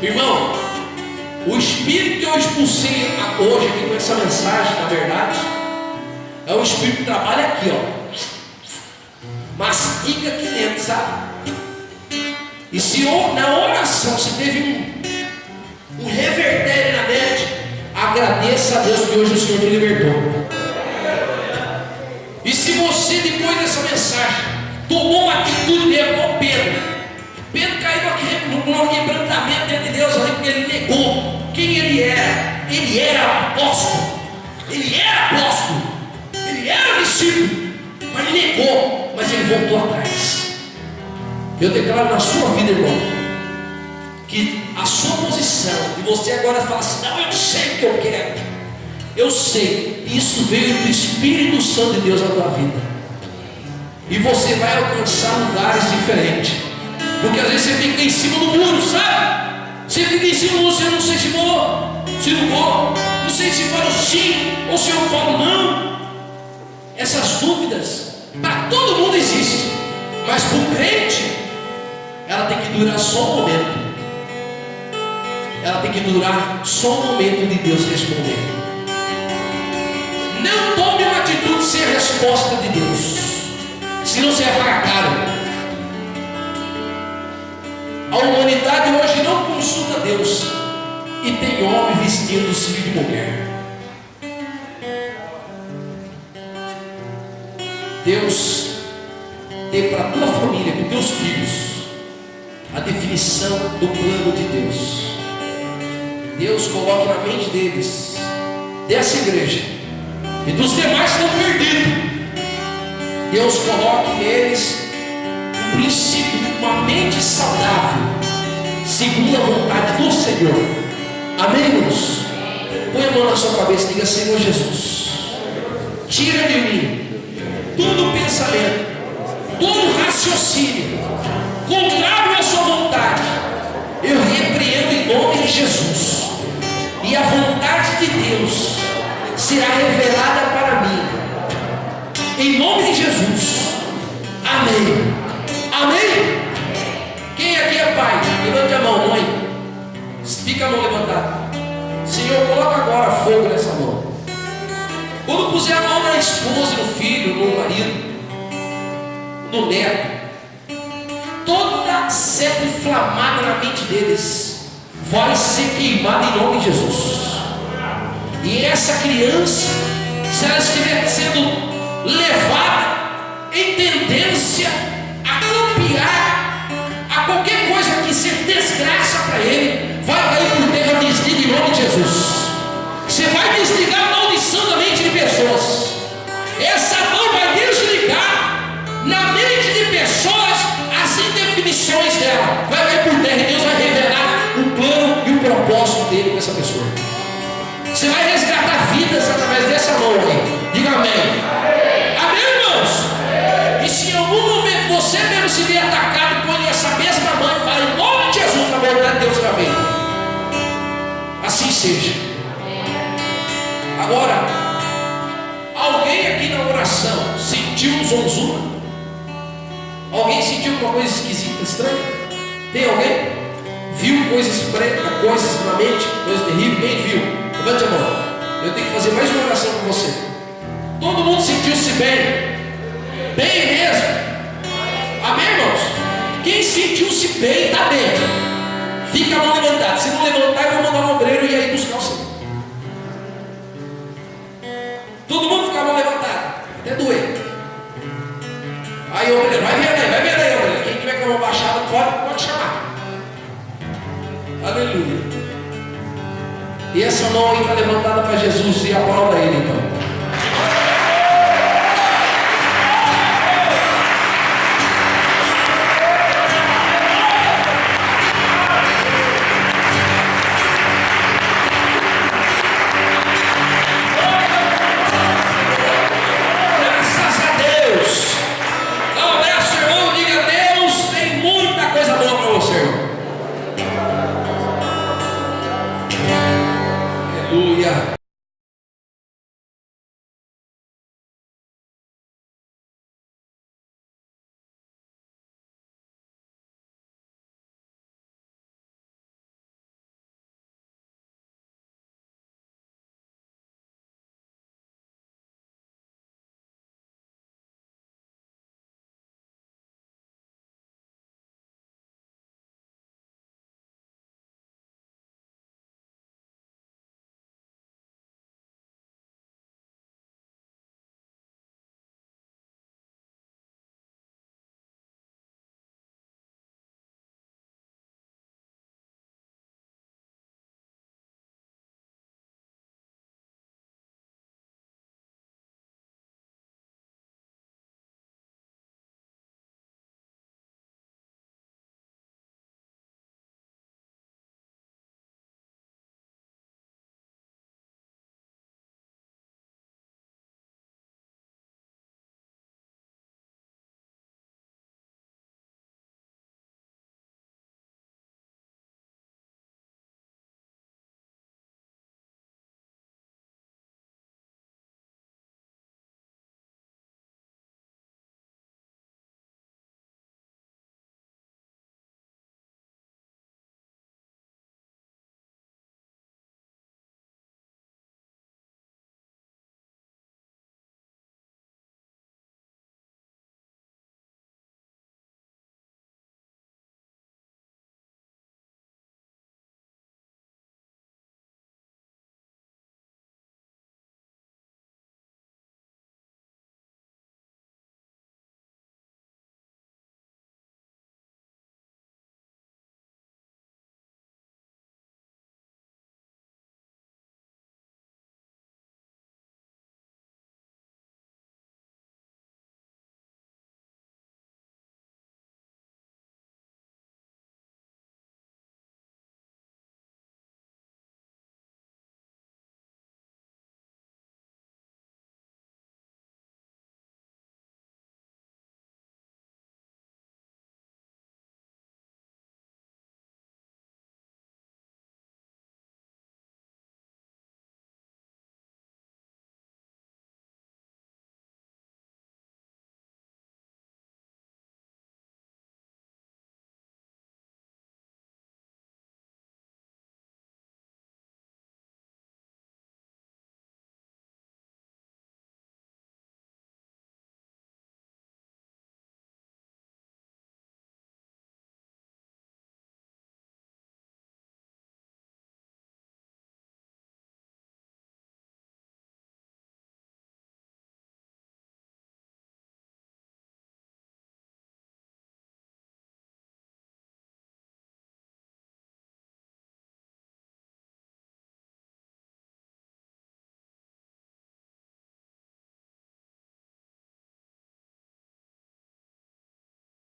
Irmão, o espírito que eu expulsei hoje aqui com essa mensagem, na verdade, é o espírito que trabalha aqui, ó. Mastiga aqui dentro, sabe? E se na oração você teve um revertério na mente, agradeça a Deus que hoje o Senhor te libertou. E se você, depois dessa mensagem, tomou uma atitude dele, como Pedro caiu no quebrantamento dentro de Deus ali, porque ele negou quem ele era. Ele era apóstolo, ele era discípulo, mas ele negou, mas ele voltou atrás. Eu declaro na sua vida, irmão, que a sua posição, e você agora fala assim: não, eu sei o que eu quero, eu sei, isso veio do Espírito Santo de Deus na tua vida, e você vai alcançar lugares diferentes, porque às vezes você fica em cima do muro, sabe? Você fica em cima do muro, você não sei se vou, se não vou, não sei se falo sim ou se eu falo não. Essas dúvidas para todo mundo existem, mas para o crente ela tem que durar só um momento. Ela tem que durar só um momento de Deus responder. Não tome uma atitude sem a resposta de Deus, senão você vai pagar caro. A humanidade hoje não consulta Deus, e tem homem vestindo-se de mulher. Deus dê para a tua família, para os teus filhos, a definição do plano de Deus. Deus coloque na mente deles, dessa igreja e dos demais que estão perdidos, Deus coloque neles um princípio, uma mente segundo a vontade do Senhor. Amém, irmãos? Põe a mão na sua cabeça e diga: Senhor Jesus, tira de mim todo pensamento, todo raciocínio contrário à sua vontade. Eu repreendo em nome de Jesus, e a vontade de Deus será revelada para mim, em nome de Jesus. Amém. Amém. Quem aqui é pai? Levante a mão. Mãe, fica a mão levantada. Senhor, coloca agora fogo nessa mão. Quando puser a mão na esposa, no filho, no marido, no neto, toda seta inflamada na mente deles vai ser queimada em nome de Jesus. E essa criança, se ela estiver sendo levada em tendência a copiar a qualquer coisa que seja desgraça para ele, vai cair por terra. Desliga em nome de Jesus. Você vai desligar a maldição da mente de pessoas. Essa mão vai desligar na mente de pessoas as indefinições dela. Vai cair por terra e Deus vai revelar o plano e o propósito dele com essa pessoa. Você vai resgatar vidas através dessa mão aí. Diga amém. Amém, irmãos? E se em algum momento você mesmo se ver atacado, põe essa mesma mão e fala: em nome de Jesus, na vontade de Deus já vem. Assim seja. Agora, alguém aqui na oração sentiu um zonzuma? Alguém sentiu alguma coisa esquisita, estranha? Tem alguém? Viu coisas pretas, coisas na mente, coisas terríveis? Quem viu? Levante a mão. Eu tenho que fazer mais uma oração com você. Todo mundo sentiu-se bem? Bem mesmo? Amém, irmãos? Quem sentiu-se bem, está bem. Fica a mão levantada. Se não levantar, eu vou mandar um obreiro e aí buscar o Senhor. Todo mundo fica a mão levantada, até doer. Aí o obreiro, vai vendo aí, obreiro. Quem tiver com a mão baixada, pode chamar. Aleluia. E essa mão aí está levantada para Jesus, e aprova ele então.